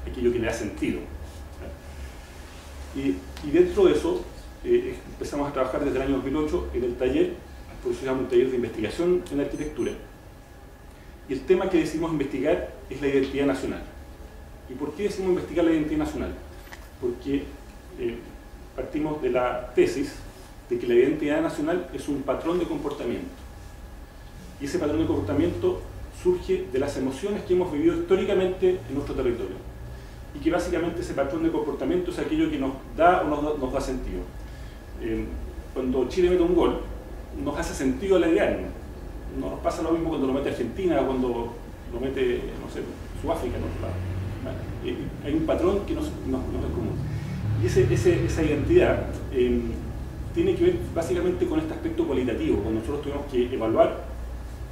aquello que le da sentido. Y dentro de eso empezamos a trabajar desde el año 2008 en el taller, por eso se llama un taller de investigación en arquitectura. Y el tema que decidimos investigar es la identidad nacional. ¿Y por qué decidimos investigar la identidad nacional? Porque partimos de la tesis de que la identidad nacional es un patrón de comportamiento. Y ese patrón de comportamiento surge de las emociones que hemos vivido históricamente en nuestro territorio. Y que básicamente ese patrón de comportamiento es aquello que nos da o nos da sentido. Cuando Chile mete un gol, nos hace sentido alegrarnos. No nos pasa lo mismo cuando lo mete Argentina o cuando lo mete, no sé, Sudáfrica, ¿no? Hay un patrón que nos es común. Y esa identidad tiene que ver básicamente con este aspecto cualitativo. Cuando nosotros tuvimos que evaluar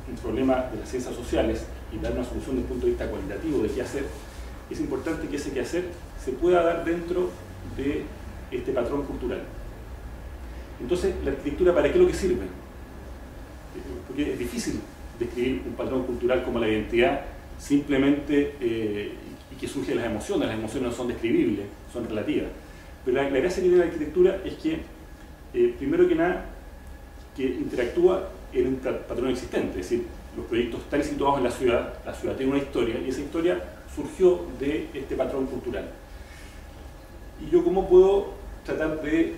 un problema de las ciencias sociales y dar una solución desde el punto de vista cualitativo de qué hacer, es importante que ese qué hacer se pueda dar dentro de este patrón cultural. Entonces, ¿la arquitectura para qué es lo que sirve? Porque es difícil describir un patrón cultural como la identidad simplemente y que surge de las emociones no son describibles, son relativas. Pero la gracia que tiene la arquitectura es que, primero que nada, que interactúa en un patrón existente, es decir, los proyectos están situados en la ciudad tiene una historia, y esa historia surgió de este patrón cultural. Y yo, ¿cómo puedo tratar de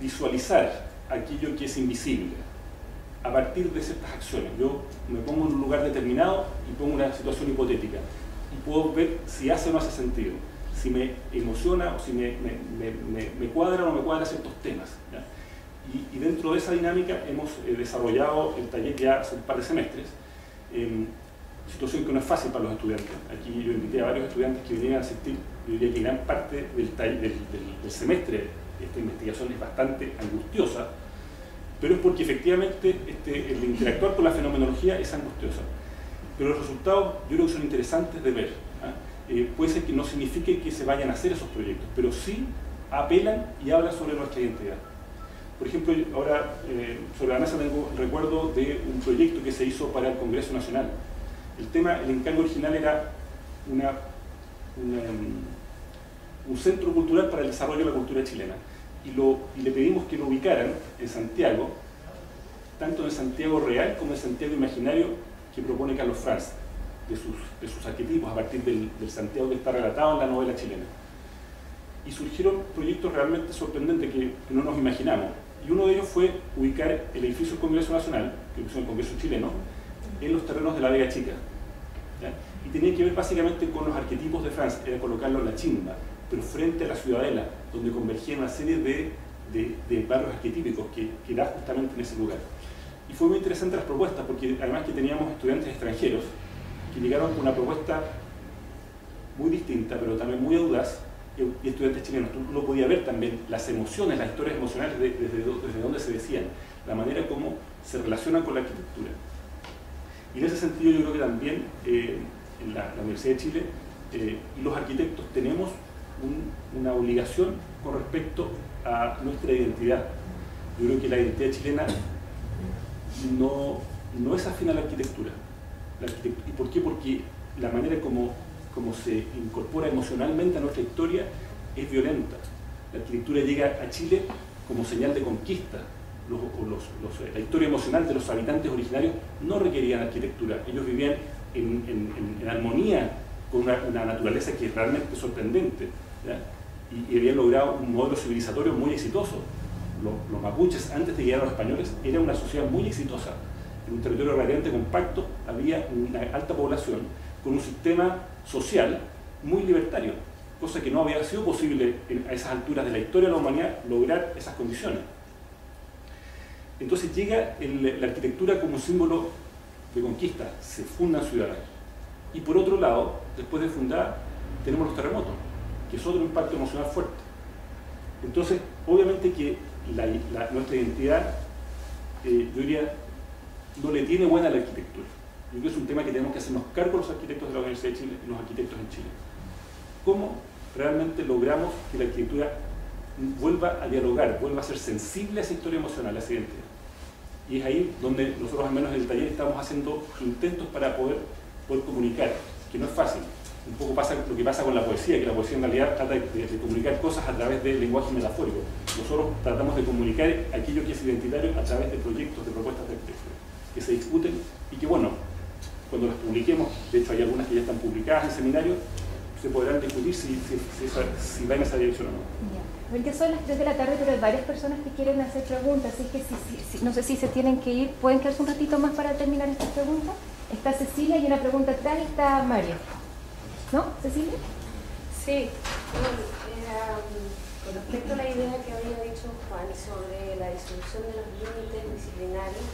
visualizar aquello que es invisible a partir de ciertas acciones? Yo me pongo en un lugar determinado y pongo una situación hipotética y puedo ver si hace o no hace sentido, si me emociona o si me cuadra o no me cuadra ciertos temas, ¿ya? Y dentro de esa dinámica hemos desarrollado el taller ya hace un par de semestres, situación que no es fácil para los estudiantes. Aquí yo invité a varios estudiantes que vinieran a asistir. Yo diría que gran parte del semestre esta investigación es bastante angustiosa, pero es porque efectivamente el interactuar con la fenomenología es angustiosa. Pero los resultados yo creo que son interesantes de ver. Puede ser que no signifique que se vayan a hacer esos proyectos, pero sí apelan y hablan sobre nuestra identidad. Por ejemplo, ahora sobre la mesa tengo el recuerdo de un proyecto que se hizo para el Congreso Nacional. El encargo original era un centro cultural para el desarrollo de la cultura chilena. Y le pedimos que lo ubicaran en Santiago, tanto en Santiago real como en Santiago imaginario que propone Carlos Franz, de sus arquetipos a partir del Santiago que está relatado en la novela chilena. Y surgieron proyectos realmente sorprendentes que no nos imaginamos. Y uno de ellos fue ubicar el edificio del Congreso Nacional, que es el Congreso chileno, en los terrenos de la Vega Chica. ¿Ya? Y tenía que ver básicamente con los arquetipos de Franz, era colocarlo en la chimba, pero frente a la ciudadela, donde convergían una serie de barrios arquetípicos que da justamente en ese lugar. Y fue muy interesante las propuestas, porque además que teníamos estudiantes extranjeros que llegaron con una propuesta muy distinta, pero también muy audaz, y estudiantes chilenos. Uno podía ver también las emociones, las historias emocionales desde donde se decían, la manera como se relacionan con la arquitectura. Y en ese sentido yo creo que también en la Universidad de Chile los arquitectos tenemos una obligación con respecto a nuestra identidad. Yo creo que la identidad chilena no es afín a la arquitectura. ¿Y por qué? Porque la manera como se incorpora emocionalmente a nuestra historia es violenta. La arquitectura llega a Chile como señal de conquista. La historia emocional de los habitantes originarios no requerían arquitectura. Ellos vivían en armonía con una naturaleza que es realmente sorprendente, ¿ya? Y habían logrado un modelo civilizatorio muy exitoso. Los mapuches, antes de llegar a los españoles, era una sociedad muy exitosa. En un territorio relativamente compacto había una alta población con un sistema social muy libertario, cosa que no había sido posible a esas alturas de la historia de la humanidad lograr esas condiciones. Entonces llega la arquitectura como un símbolo de conquista, se fundan ciudades. Y por otro lado, después de fundar, tenemos los terremotos, que es otro impacto emocional fuerte. Entonces, obviamente que nuestra identidad, yo diría, no le tiene buena a la arquitectura. Yo creo que es un tema que tenemos que hacernos cargo los arquitectos de la Universidad de Chile y los arquitectos en Chile. ¿Cómo realmente logramos que la arquitectura vuelva a dialogar, vuelva a ser sensible a esa historia emocional, a esa identidad? Y es ahí donde nosotros, al menos en el taller, estamos haciendo intentos para poder comunicar, que no es fácil. un poco pasa lo que pasa con la poesía, que la poesía en realidad trata de comunicar cosas a través del lenguaje metafórico. Nosotros tratamos de comunicar aquello que es identitario a través de proyectos, de propuestas de texto, que se discuten y que, bueno, cuando las publiquemos, de hecho hay algunas que ya están publicadas en seminarios, se podrán discutir si va en esa dirección o no. Ya son las 3 de la tarde, pero hay varias personas que quieren hacer preguntas, así que no sé si se tienen que ir. ¿Pueden quedarse un ratito más para terminar estas preguntas? Está Cecilia y una pregunta atrás y está Mario. ¿No, Cecilia? Sí, con respecto a la idea que había dicho Juan sobre la disolución de los límites disciplinarios,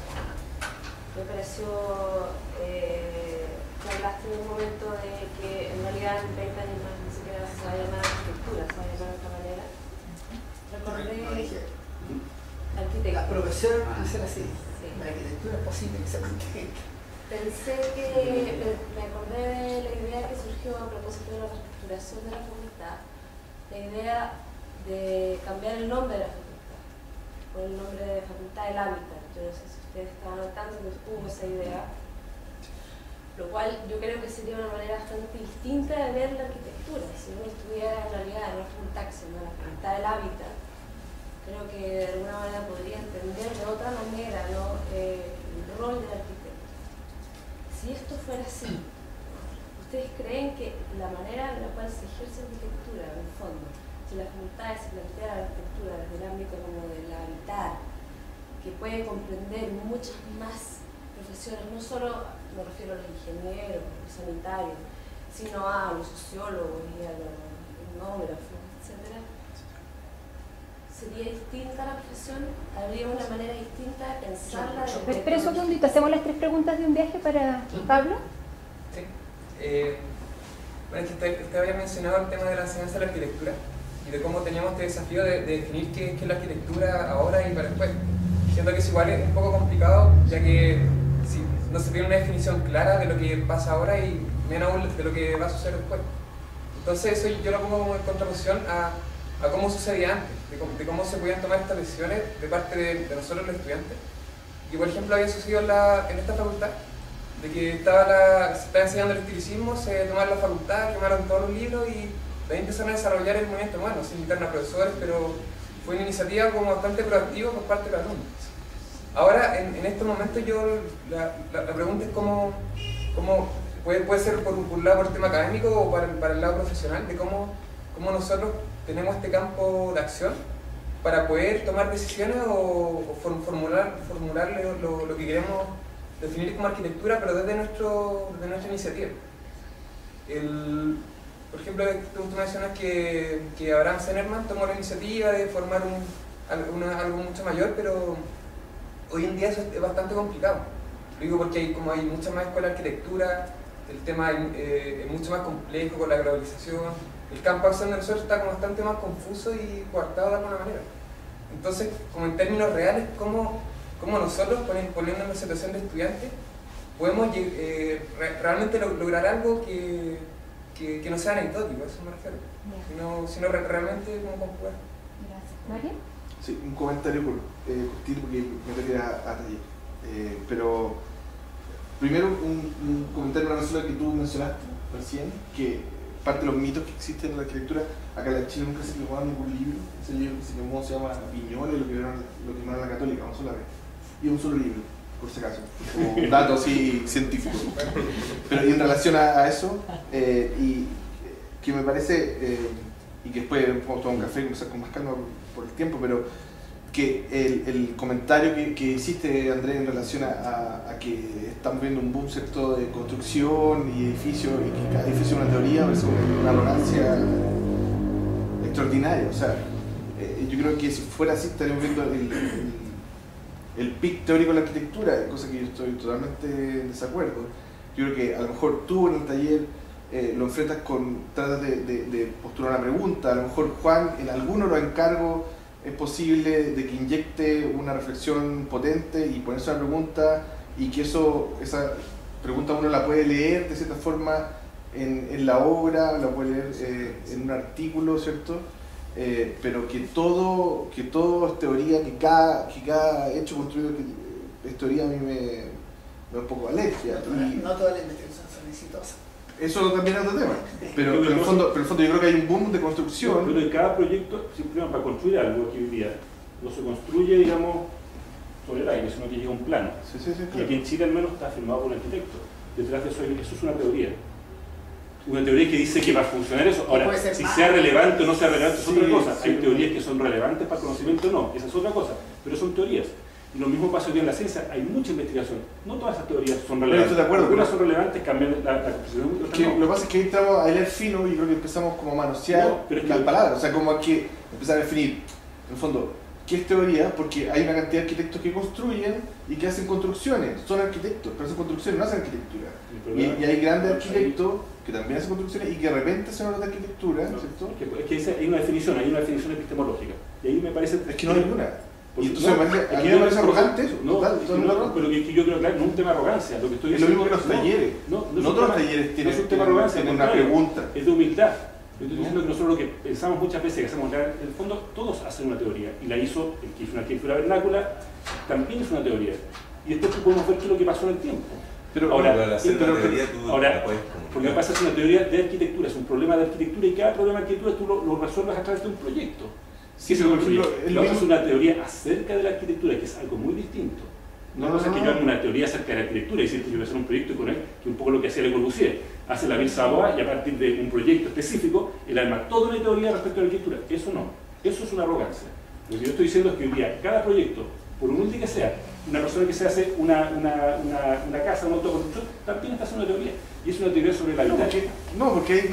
me pareció que hablaste en un momento de que en realidad en 20 años más ni siquiera se va a llamar arquitectura, se va a llamar de otra manera. Recordé arquitectura. La profesión va a ser así. Sí. La arquitectura es posible que se mantenga. Pensé que me acordé de la idea que surgió a propósito de la reestructuración de la facultad, la idea de cambiar el nombre de la facultad, por el nombre de Facultad del Hábitat. Yo no sé si ustedes estaban al tanto que hubo esa idea, lo cual yo creo que sería una manera bastante distinta de ver la arquitectura. Si uno estuviera en realidad en una facultad que se llama la Facultad del Hábitat, creo que de alguna manera podría entender de otra manera, ¿no? El rol del arquitecto. Si esto fuera así, ¿ustedes creen que la manera en la cual se ejerce arquitectura, en el fondo, si la facultad se plantea la arquitectura desde el ámbito como del habitar, que puede comprender muchas más profesiones, no solo me refiero a los ingenieros, a los sanitarios, sino a los sociólogos y a los etnógrafos, etc.? ¿Sería distinta la profesión? ¿Habría una manera distinta de pensarla? Pero un segundito, ¿hacemos las 3 preguntas de un viaje para Pablo? Sí. Bueno, usted había mencionado el tema de la enseñanza de la arquitectura y de cómo teníamos este desafío de definir qué es la arquitectura ahora y para después. Siento que es igual es un poco complicado, ya que si no se tiene una definición clara de lo que pasa ahora y menos aún de lo que va a suceder después. Entonces eso yo lo pongo como en contraposición a cómo sucedía antes, de cómo se podían tomar estas decisiones de parte de nosotros los estudiantes. Y por ejemplo había sucedido en esta facultad, de que se estaba enseñando el estilicismo, se tomaron la facultad, quemaron todos los libros y de ahí empezaron a desarrollar el movimiento humano, se invitaron a profesores, pero fue una iniciativa como bastante proactiva por parte de los alumnos. Ahora, en estos momentos la pregunta es cómo puede ser por un lado por el tema académico o para el lado profesional, de cómo nosotros tenemos este campo de acción para poder tomar decisiones o formular lo que queremos definir como arquitectura, pero desde nuestra iniciativa. Por ejemplo, tú mencionas que Abraham Zenerman tomó la iniciativa de formar algo mucho mayor, pero hoy en día eso es bastante complicado. Lo digo porque hay muchas más escuelas de arquitectura, el tema es mucho más complejo con la globalización. El campo de acción de nosotros está como bastante más confuso y coartado de alguna manera. Entonces, como en términos reales, ¿cómo nosotros, poniendo en la situación de estudiantes, podemos realmente lograr algo que no sea anecdótico? A eso me refiero. Sino realmente como conjugar. Gracias. ¿Mario? Sí, un comentario cortito porque me tengo que ir a taller. Pero primero un comentario en relación a lo que tú mencionaste recién, que parte de los mitos que existen en la arquitectura, acá en Chile nunca se quemó ningún libro. Ese libro que se quemó se llama Viñoles, lo quemaron la Católica, una sola vez. Y un solo libro, por si acaso, como un dato así científico. Pero y en relación a eso, y que me parece, y que después podemos tomar un café y conversar con más calma por el tiempo, pero que el comentario que hiciste, Andrés, en relación a que estamos viendo un boom, ¿cierto?, de construcción y edificios, y que cada edificio es una teoría, es una arrogancia extraordinaria. O sea, yo creo que si fuera así estaríamos viendo el pic teórico de la arquitectura, cosa que yo estoy totalmente en desacuerdo. Yo creo que a lo mejor tú en el taller lo enfrentas tratas de postular una pregunta, a lo mejor Juan en alguno de los encargos es posible de que inyecte una reflexión potente y ponerse una pregunta, y que esa pregunta uno la puede leer de cierta forma en la obra, la puede leer en un artículo, ¿cierto? Pero que todo es teoría, que cada hecho construido es teoría, a mí me da un poco de alergia. No todas las investigaciones son exitosas. Eso también es otro tema. Pero en el fondo yo creo que hay un boom de construcción. Pero en cada proyecto, simplemente para construir algo que hoy día no se construye, digamos, sobre el aire, sino que llega un plano. Sí, Y aquí en Chile al menos está firmado por un arquitecto. Detrás de eso es una teoría. Una teoría que dice que va a funcionar eso. Ahora, si sea relevante o no sea relevante es otra cosa. Hay teorías que son relevantes para el conocimiento o no, esa es otra cosa. Pero son teorías. Y lo mismo pasa hoy día en la ciencia, hay mucha investigación. No todas esas teorías son relevantes. Estoy de acuerdo. Algunas son relevantes, cambian la composición. Lo que pasa es que ahí estamos a leer fino y creo que empezamos como a manosear las palabras. O sea, como a que empezar a definir, en el fondo, ¿qué es teoría? Porque hay una cantidad de arquitectos que construyen y que hacen construcciones. Son arquitectos, pero hacen construcciones, no hacen arquitectura. Y hay grandes arquitectos que también hacen construcciones y que de repente hacen obras de arquitectura, ¿cierto? Es que hay una definición epistemológica. Y ahí me parece... Es que no hay una. Y entonces no, a mí me parece arrogante eso. No, pero que yo creo que no es un tema de arrogancia. Lo que estoy es lo mismo que los talleres. No todos los talleres tienen una pregunta. Es de humildad. Yo estoy diciendo que nosotros lo que pensamos muchas veces que hacemos, en el fondo todos hacen una teoría. Y la hizo el que hizo una arquitectura vernácula, también es una teoría. Y después podemos ver qué es lo que pasó en el tiempo. Pero ahora, porque pasa es una teoría de arquitectura, es un problema de arquitectura y cada problema de arquitectura tú lo resuelves a través de un proyecto. Sí, pero por ejemplo, lo otro es una teoría acerca de la arquitectura, que es algo muy distinto. No es que yo haga una teoría acerca de la arquitectura y decir que yo voy a hacer un proyecto con él, que es un poco lo que hacía Le Corbusier. Hace la Ville Savoie y a partir de un proyecto específico, él arma toda una teoría respecto a la arquitectura. Eso no, eso es una arrogancia. Lo que yo estoy diciendo es que hoy día cada proyecto, por humilde que sea, una persona que se hace una casa, una autoconstrucción, también está haciendo una teoría. Y es una teoría sobre la vida. Porque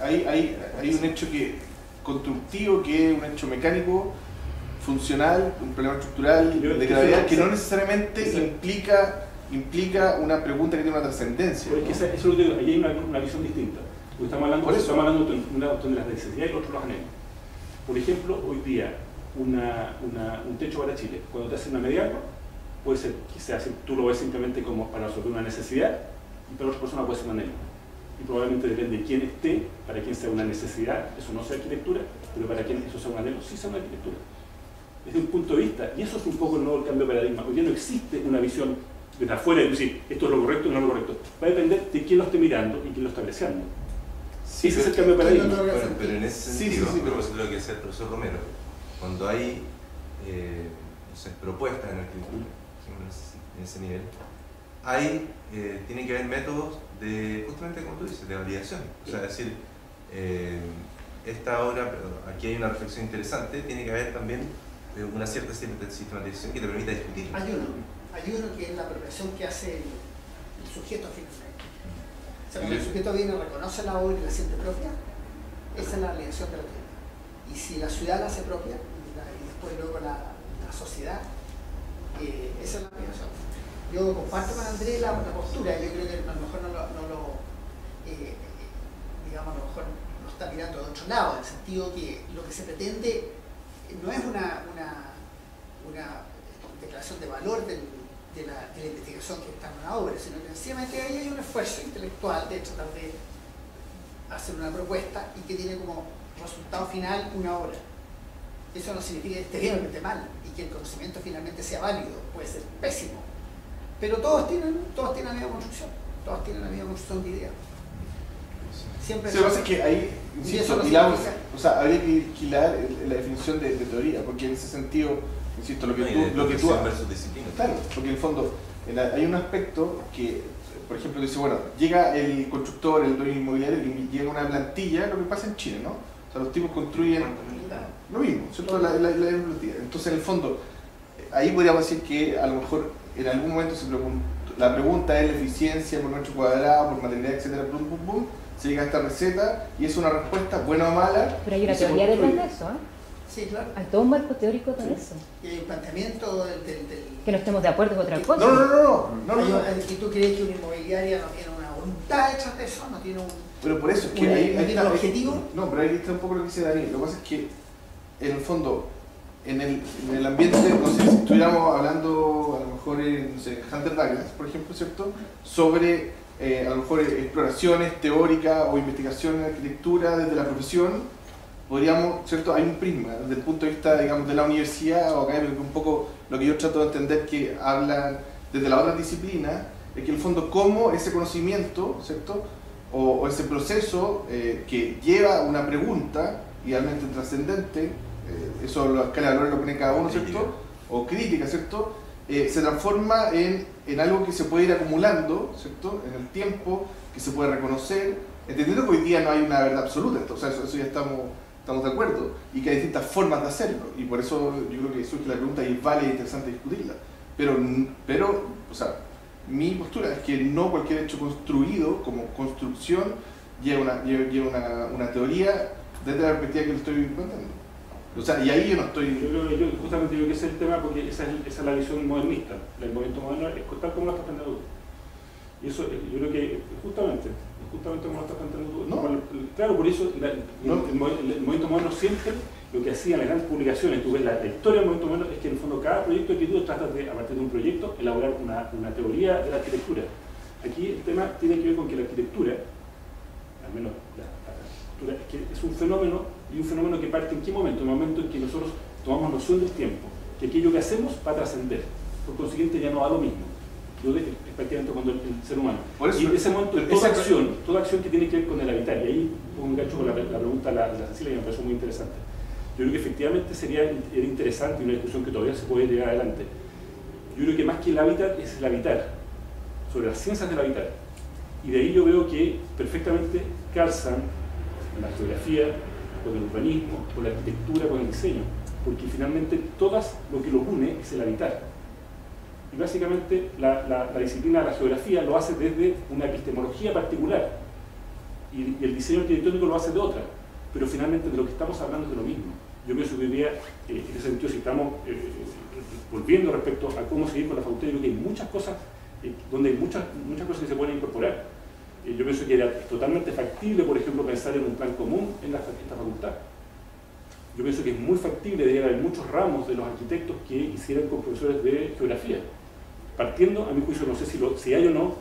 hay un hecho constructivo que es un hecho mecánico, funcional, un problema estructural, de gravedad, que no necesariamente implica una pregunta que tiene una trascendencia. Porque eso es lo que digo, ahí hay una visión distinta. Porque estamos hablando de una de las necesidades y el otro los anhelos. Por ejemplo, hoy día, un techo para Chile, cuando te hacen una media agua, puede ser que sea, tú lo ves simplemente como para resolver una necesidad, y para otra persona puede ser un anhelo. Y probablemente depende de quién esté, para quién sea una necesidad, eso no sea arquitectura, pero para quién eso sea un anhelo, sí sea una arquitectura. Desde un punto de vista, y eso es un poco el nuevo cambio de paradigma. Hoy día no existe una visión desde afuera, es decir, esto es lo correcto y no es lo correcto. Va a depender de quién lo esté mirando y quién lo está apreciando. Sí, ese es el cambio de paradigma. Pero en ese sentido, lo que decía el profesor Romero, cuando hay propuestas en arquitectura, en ese nivel, tiene que haber métodos de, justamente como tú dices, de validación. O sea, decir, esta obra, aquí hay una reflexión interesante, tiene que haber también una cierta sistematización que te permita discutir. Hay uno que es la apropiación que hace el sujeto finalmente. O sea, cuando el sujeto viene, reconoce la obra y la siente propia, esa es la validación de la teoría. Y si la ciudad la hace propia, y después luego la sociedad, esa es la validación. Yo comparto con Andrés la postura, yo creo que a lo mejor digamos, a lo mejor lo está mirando de otro lado, en el sentido que lo que se pretende no es una declaración de valor de la investigación que está en una obra, sino que sencillamente ahí hay un esfuerzo intelectual de tratar de hacer una propuesta y que tiene como resultado final una obra. Eso no significa que esté bien o que esté mal, y que el conocimiento finalmente sea válido, puede ser pésimo. Pero todos tienen la misma construcción, todos tienen la misma construcción de ideas. Siempre lo que pasa es que ahí, insisto, habría que alquilar la definición de teoría, porque en ese sentido, insisto, lo que tú claro, porque en el fondo hay un aspecto que, por ejemplo, dice, bueno, llega el constructor, el dueño inmobiliario, y llega una plantilla, lo que pasa en Chile, ¿no? O sea, los tipos construyen lo mismo, ¿cierto? La plantilla. Entonces, en el fondo, ahí podríamos decir que a lo mejor en algún momento la pregunta es la eficiencia por metro cuadrado, por materialidad, etcétera, se llega a esta receta y es una respuesta buena o mala. Pero hay una teoría detrás de eso, ¿eh? Sí, claro. Hay todo un marco teórico de eso. Y hay un planteamiento del... Que no estemos de acuerdo es otra cosa. No. ¿Y tú crees que una inmobiliaria no tiene una voluntad detrás de eso? No tiene un... Pero por eso es que ahí tiene un objetivo. No, pero ahí está un poco lo que dice Daniel. Lo que pasa es que, en el fondo, en el ambiente, no sé, si estuviéramos hablando a lo mejor en, no sé, Hunter Douglas, por ejemplo, ¿cierto? Sobre a lo mejor exploraciones teóricas o investigación en arquitectura desde la profesión, podríamos, ¿cierto? Hay un prisma desde el punto de vista, digamos, de la universidad o académico, un poco lo que yo trato de entender que hablan desde la otra disciplina, es que en el fondo cómo ese conocimiento, ¿cierto? O ese proceso que lleva una pregunta, idealmente trascendente, eso la escala de valores lo pone cada uno, ¿cierto? O crítica, ¿cierto? Se transforma en algo que se puede ir acumulando, ¿cierto? En el tiempo, que se puede reconocer, entendiendo que hoy día no hay una verdad absoluta, o sea, eso ya estamos de acuerdo, y que hay distintas formas de hacerlo, y por eso yo creo que surge la pregunta y es válida e interesante discutirla. Pero, o sea, mi postura es que no cualquier hecho construido como construcción lleva una teoría desde la perspectiva que lo estoy planteando. O sea, y ahí yo no estoy... Yo justamente creo que ese es el tema, porque esa es la visión modernista. El movimiento moderno es tal como lo estás planteando tú. Y eso yo creo que justamente como lo estás planteando tú. No. Claro, por eso el movimiento moderno siempre lo que hacía en las grandes publicaciones, tú ves la historia del movimiento moderno, es que en el fondo cada proyecto que tú tratas de, a partir de un proyecto, elaborar una teoría de la arquitectura. Aquí el tema tiene que ver con que la arquitectura, al menos la arquitectura, es que es un fenómeno, y un fenómeno que parte en qué momento, en el momento en que nosotros tomamos noción del tiempo, que aquello que hacemos va a trascender, por consiguiente ya no da lo mismo. Es prácticamente cuando el ser humano. Y en ese momento, toda acción que tiene que ver con el habitar, y ahí pongo un gancho con la pregunta de la Cecilia, que me pareció muy interesante. Yo creo que efectivamente era interesante y una discusión que todavía se puede llevar adelante. Yo creo que más que el hábitat es el habitar, sobre las ciencias del habitar. Y de ahí yo veo que perfectamente calzan en la geografía, con el urbanismo, con la arquitectura, con el diseño, porque finalmente todas lo que los une es el habitar. Y básicamente la disciplina de la geografía lo hace desde una epistemología particular y el diseño arquitectónico lo hace de otra, pero finalmente de lo que estamos hablando es de lo mismo. Yo pienso que hoy día, en ese sentido, si estamos volviendo respecto a cómo seguir con la facultad, yo creo que hay muchas cosas donde hay muchas cosas que se pueden incorporar. Yo pienso que era totalmente factible, por ejemplo, pensar en un plan común en esta facultad. Yo pienso que es muy factible, debería haber muchos ramos de los arquitectos que hicieran con profesores de geografía. Partiendo, a mi juicio, no sé si hay o no,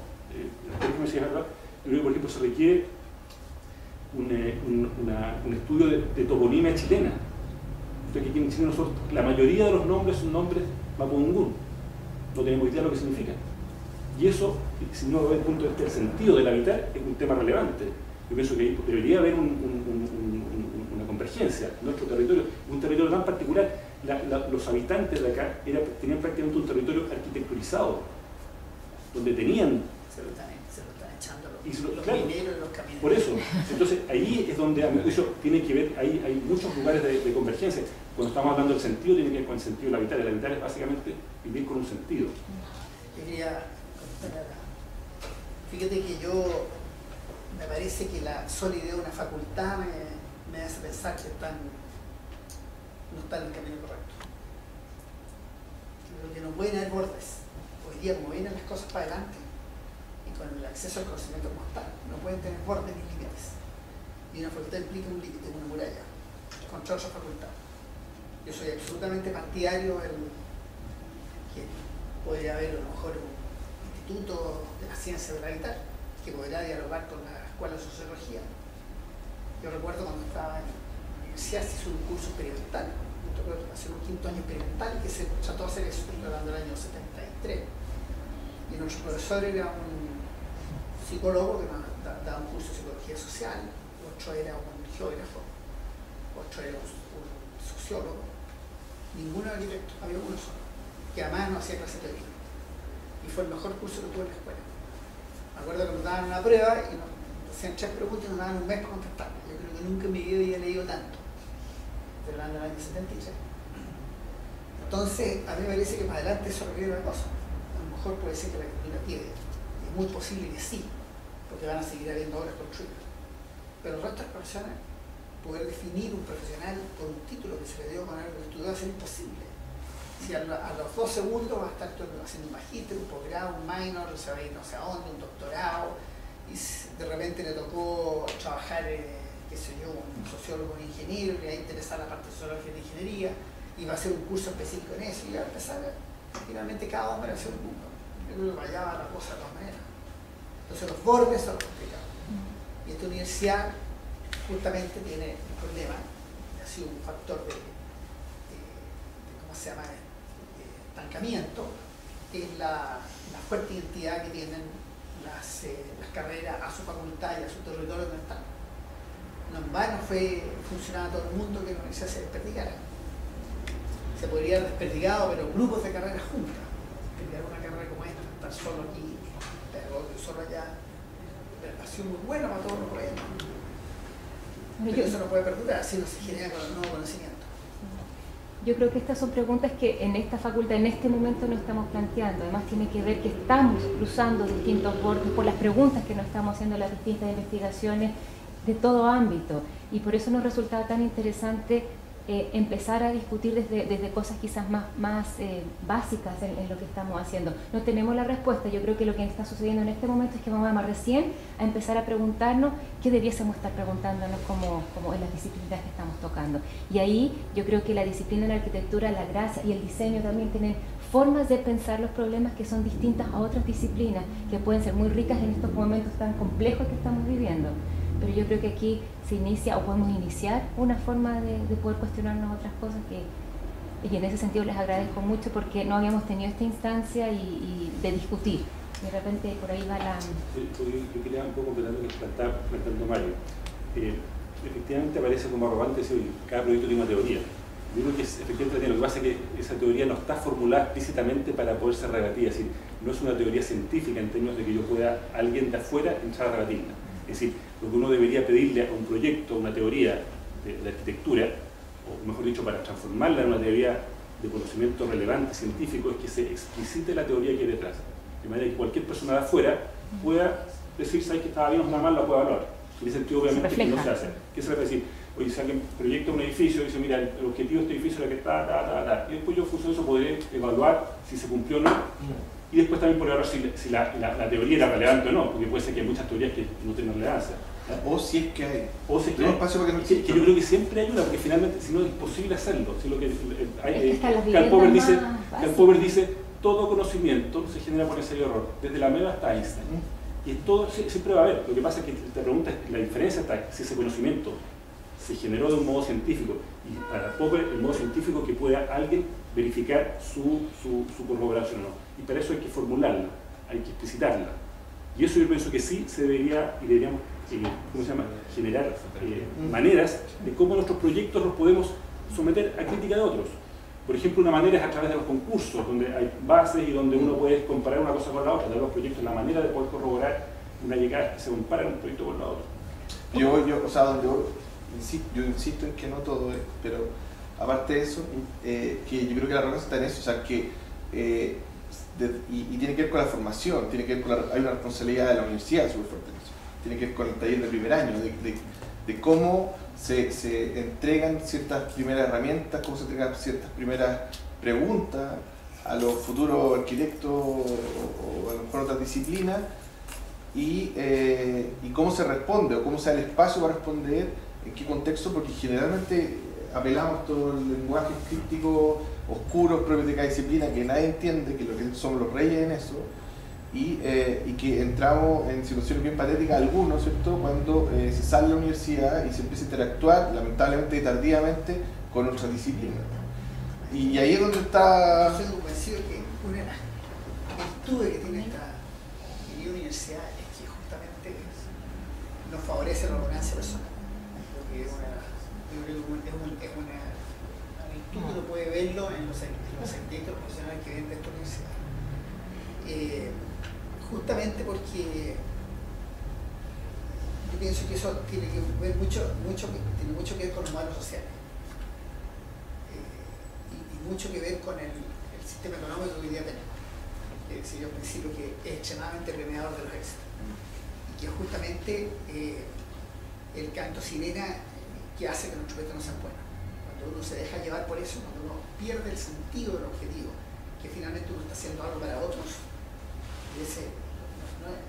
déjeme si es verdad, yo creo que, por ejemplo, se requiere un estudio de toponimia chilena. Entonces, aquí en Chile nosotros, la mayoría de los nombres son nombres mapudungún, no tenemos idea de lo que significa. Y eso, si no lo ve desde el punto de vista del sentido del habitar, es un tema relevante. Yo pienso que debería haber una convergencia. Nuestro territorio, un territorio tan particular, los habitantes de acá tenían prácticamente un territorio arquitecturizado, donde tenían... Se lo están echando los claro, mineros y los camineros. Por eso, entonces ahí es donde a mi juicio tiene que ver, hay muchos lugares de convergencia. Cuando estamos hablando del sentido, tiene que ver con el sentido del habitar. El habitar es básicamente vivir con un sentido. Yo quería contestar fíjate que me parece que la sola idea de una facultad me hace pensar que no están en el camino correcto. Yo creo que no pueden haber bordes. Hoy día, como vienen las cosas para adelante, y con el acceso al conocimiento como está, no pueden tener bordes ni límites. Y una facultad implica un límite, una muralla, contra otra facultad. Yo soy absolutamente partidario que podría haber a lo mejor un instituto de la ciencia del habitar, que podrá dialogar con la escuela de sociología. Yo recuerdo cuando estaba en la universidad se hizo un curso experimental, hacer un quinto año experimental que se trató de hacer eso, estoy hablando del año 73. Y nuestro profesor era un psicólogo que nos daba un curso de psicología social, otro era un geógrafo, otro era un sociólogo, ninguno arquitecto, había uno solo, que además no hacía clase de teoría. Y fue el mejor curso que tuve en la escuela. Me acuerdo que nos daban una prueba y nos hacían 3 preguntas y nos daban un mes para contestarlas. Yo creo que nunca en mi vida había leído tanto. Estoy hablando del año 76. Entonces, a mí me parece que más adelante eso requiere una cosa. A lo mejor puede ser que la arquitectura tiene. Es muy posible que sí, porque van a seguir habiendo obras construidas. Pero el resto de las profesiones, poder definir un profesional por un título que se le dio con algo que estudió va a ser imposible. Si a los 2 segundos va a estar haciendo un magíster, un posgrado, un minor, se va a ir no sé a dónde, un doctorado, y de repente le tocó trabajar, qué sé yo, un sociólogo, un ingeniero, le va a interesar la parte sociológica de ingeniería, y va a hacer un curso específico en eso, y va a empezar finalmente cada hombre a hacer un mundo. Yo creo que vaya la cosa de todas maneras. Entonces los bordes son complicados. Y esta universidad justamente tiene un problema, ha sido un factor de ¿cómo se llama?, estancamiento, es la fuerte identidad que tienen las carreras a su facultad y a su territorio donde están. No en vano funcionaba todo el mundo que la universidad se desperdigara. Se podría haber desperdigado, pero grupos de carreras juntas. Desperdigar una carrera como esta, estar solo aquí, pero solo allá, ha sido muy bueno para todos los proyectos. Pero eso no puede perdurar si no se genera con el nuevo conocimiento. Yo creo que estas son preguntas que en esta facultad, en este momento, no estamos planteando. Además, tiene que ver que estamos cruzando distintos bordes por las preguntas que nos estamos haciendo en las distintas investigaciones de todo ámbito. Y por eso nos resultaba tan interesante empezar a discutir desde cosas quizás más básicas en lo que estamos haciendo. No tenemos la respuesta. Yo creo que lo que está sucediendo en este momento es que vamos a recién a empezar a preguntarnos qué debiésemos estar preguntándonos como en las disciplinas que estamos tocando. Y ahí yo creo que la disciplina de la arquitectura, la gracia y el diseño también tienen formas de pensar los problemas que son distintas a otras disciplinas, que pueden ser muy ricas en estos momentos tan complejos que estamos viviendo. Pero yo creo que aquí se inicia, o podemos iniciar, una forma de poder cuestionarnos otras cosas y en ese sentido les agradezco mucho porque no habíamos tenido esta instancia y de discutir. De repente por ahí va la... Yo quería un poco completar lo que está planteando Mario. Efectivamente parece como arrogante decir que cada proyecto tiene una teoría. Yo creo que efectivamente lo que pasa es que esa teoría no está formulada explícitamente para poder ser rebatida. Es decir, no es una teoría científica en términos de que yo pueda, alguien de afuera, entrar a rebatirla. Es decir, lo que uno debería pedirle a un proyecto, una teoría de arquitectura, o mejor dicho, para transformarla en una teoría de conocimiento relevante, científico, es que se explicite la teoría que hay detrás. De manera que cualquier persona de afuera pueda decir, ¿sabes que estaba bien o estaba mal? La puede evaluar. En ese sentido, obviamente, que no se hace. ¿Qué se puede decir? Oye, si alguien proyecta un edificio y dice, mira, el objetivo de este edificio era que está. Y después yo, en función de eso, podré evaluar si se cumplió o no. Y después también por evaluar si la teoría era relevante o no, porque puede ser que hay muchas teorías que no tienen relevancia. O si es que hay. O si es que hay. Espacio para que no que yo creo que siempre ayuda, porque finalmente, si no es imposible hacerlo. Si lo que Karl Popper dice, todo conocimiento se genera por ensayo y error, desde la MEVA hasta Einstein. Y todo siempre va a haber. Lo que pasa es que te preguntas, la diferencia está si ese conocimiento se generó de un modo científico, y para Popper el modo científico que pueda alguien verificar su corroboración o no. Y para eso hay que formularla, hay que explicitarla. Y eso yo pienso que sí se debería, y deberíamos generar maneras de cómo nuestros proyectos los podemos someter a crítica de otros. Por ejemplo, una manera es a través de los concursos, donde hay bases y donde uno puede comparar una cosa con la otra, de los proyectos, la manera de poder corroborar una llegada que se compara un proyecto con la otra. Yo insisto en que no todo es, pero aparte de eso, que yo creo que la arrogancia está en eso, o sea, que y tiene que ver con la formación, tiene que ver con hay una responsabilidad de la universidad súper fuerte en eso, tiene que ver con el taller de primer año, de cómo se entregan ciertas primeras herramientas, cómo se entregan ciertas primeras preguntas a los futuros arquitectos o a lo mejor otras disciplinas, y cómo se responde o cómo se da el espacio para responder, en qué contexto, porque generalmente apelamos a todo el lenguaje críptico oscuro propio de cada disciplina que nadie entiende, que lo que somos los reyes en eso, y que entramos en situaciones bien patéticas algunos, ¿cierto?, cuando se sale de la universidad y se empieza a interactuar, lamentablemente tardíamente, con otras disciplinas. Y ahí es donde está... Yo soy convencido que una de las virtudes que tiene esta universidad es que justamente nos favorece la arrogancia personal. Creo que es una virtud que uno puede verlo en los arquitectos profesionales que vienen de esta universidad. Justamente porque yo pienso que eso tiene que ver tiene mucho que ver con los modelos sociales y mucho que ver con el sistema económico que hoy día tenemos, que decía yo al principio que es extremadamente premiador de los éxitos y que justamente el canto sirena que hace que nuestros proyectos no sean buenos. Cuando uno se deja llevar por eso, cuando uno pierde el sentido del objetivo, que finalmente uno está haciendo algo para otros, y ese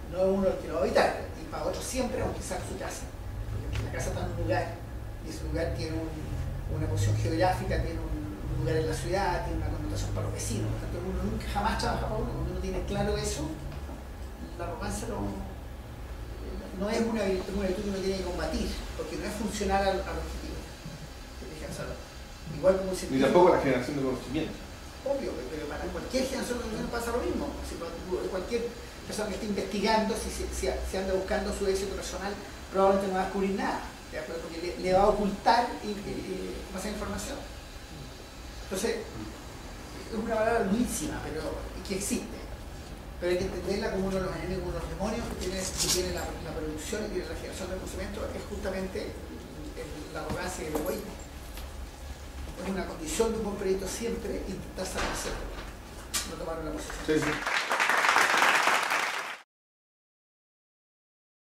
no es uno el que lo va a evitar, y para otros siempre, aunque sea su casa. Porque la casa está en un lugar, y ese lugar tiene una posición geográfica, tiene un lugar en la ciudad, tiene una connotación para los vecinos. Por tanto, uno nunca jamás trabaja para uno. Cuando uno tiene claro eso, la arrogancia no es una virtud que uno tiene que combatir, porque no es funcional al objetivo. Igual como ni tampoco la generación de conocimiento. obvio, pero para cualquier generación de conocimiento pasa lo mismo. Si cualquier persona que esté investigando, si anda buscando su éxito personal, probablemente no va a descubrir nada, ¿de acuerdo? Porque le va a ocultar esa información. Entonces, es una palabra durísima, pero que existe. Pero hay que entenderla como uno de los enemigos, uno de los demonios que tiene la producción y tiene la generación de conocimiento, es justamente la arrogancia y el egoísmo. Es una condición de un buen proyecto siempre intentar salvarse, no tomar una posición. Sí, sí.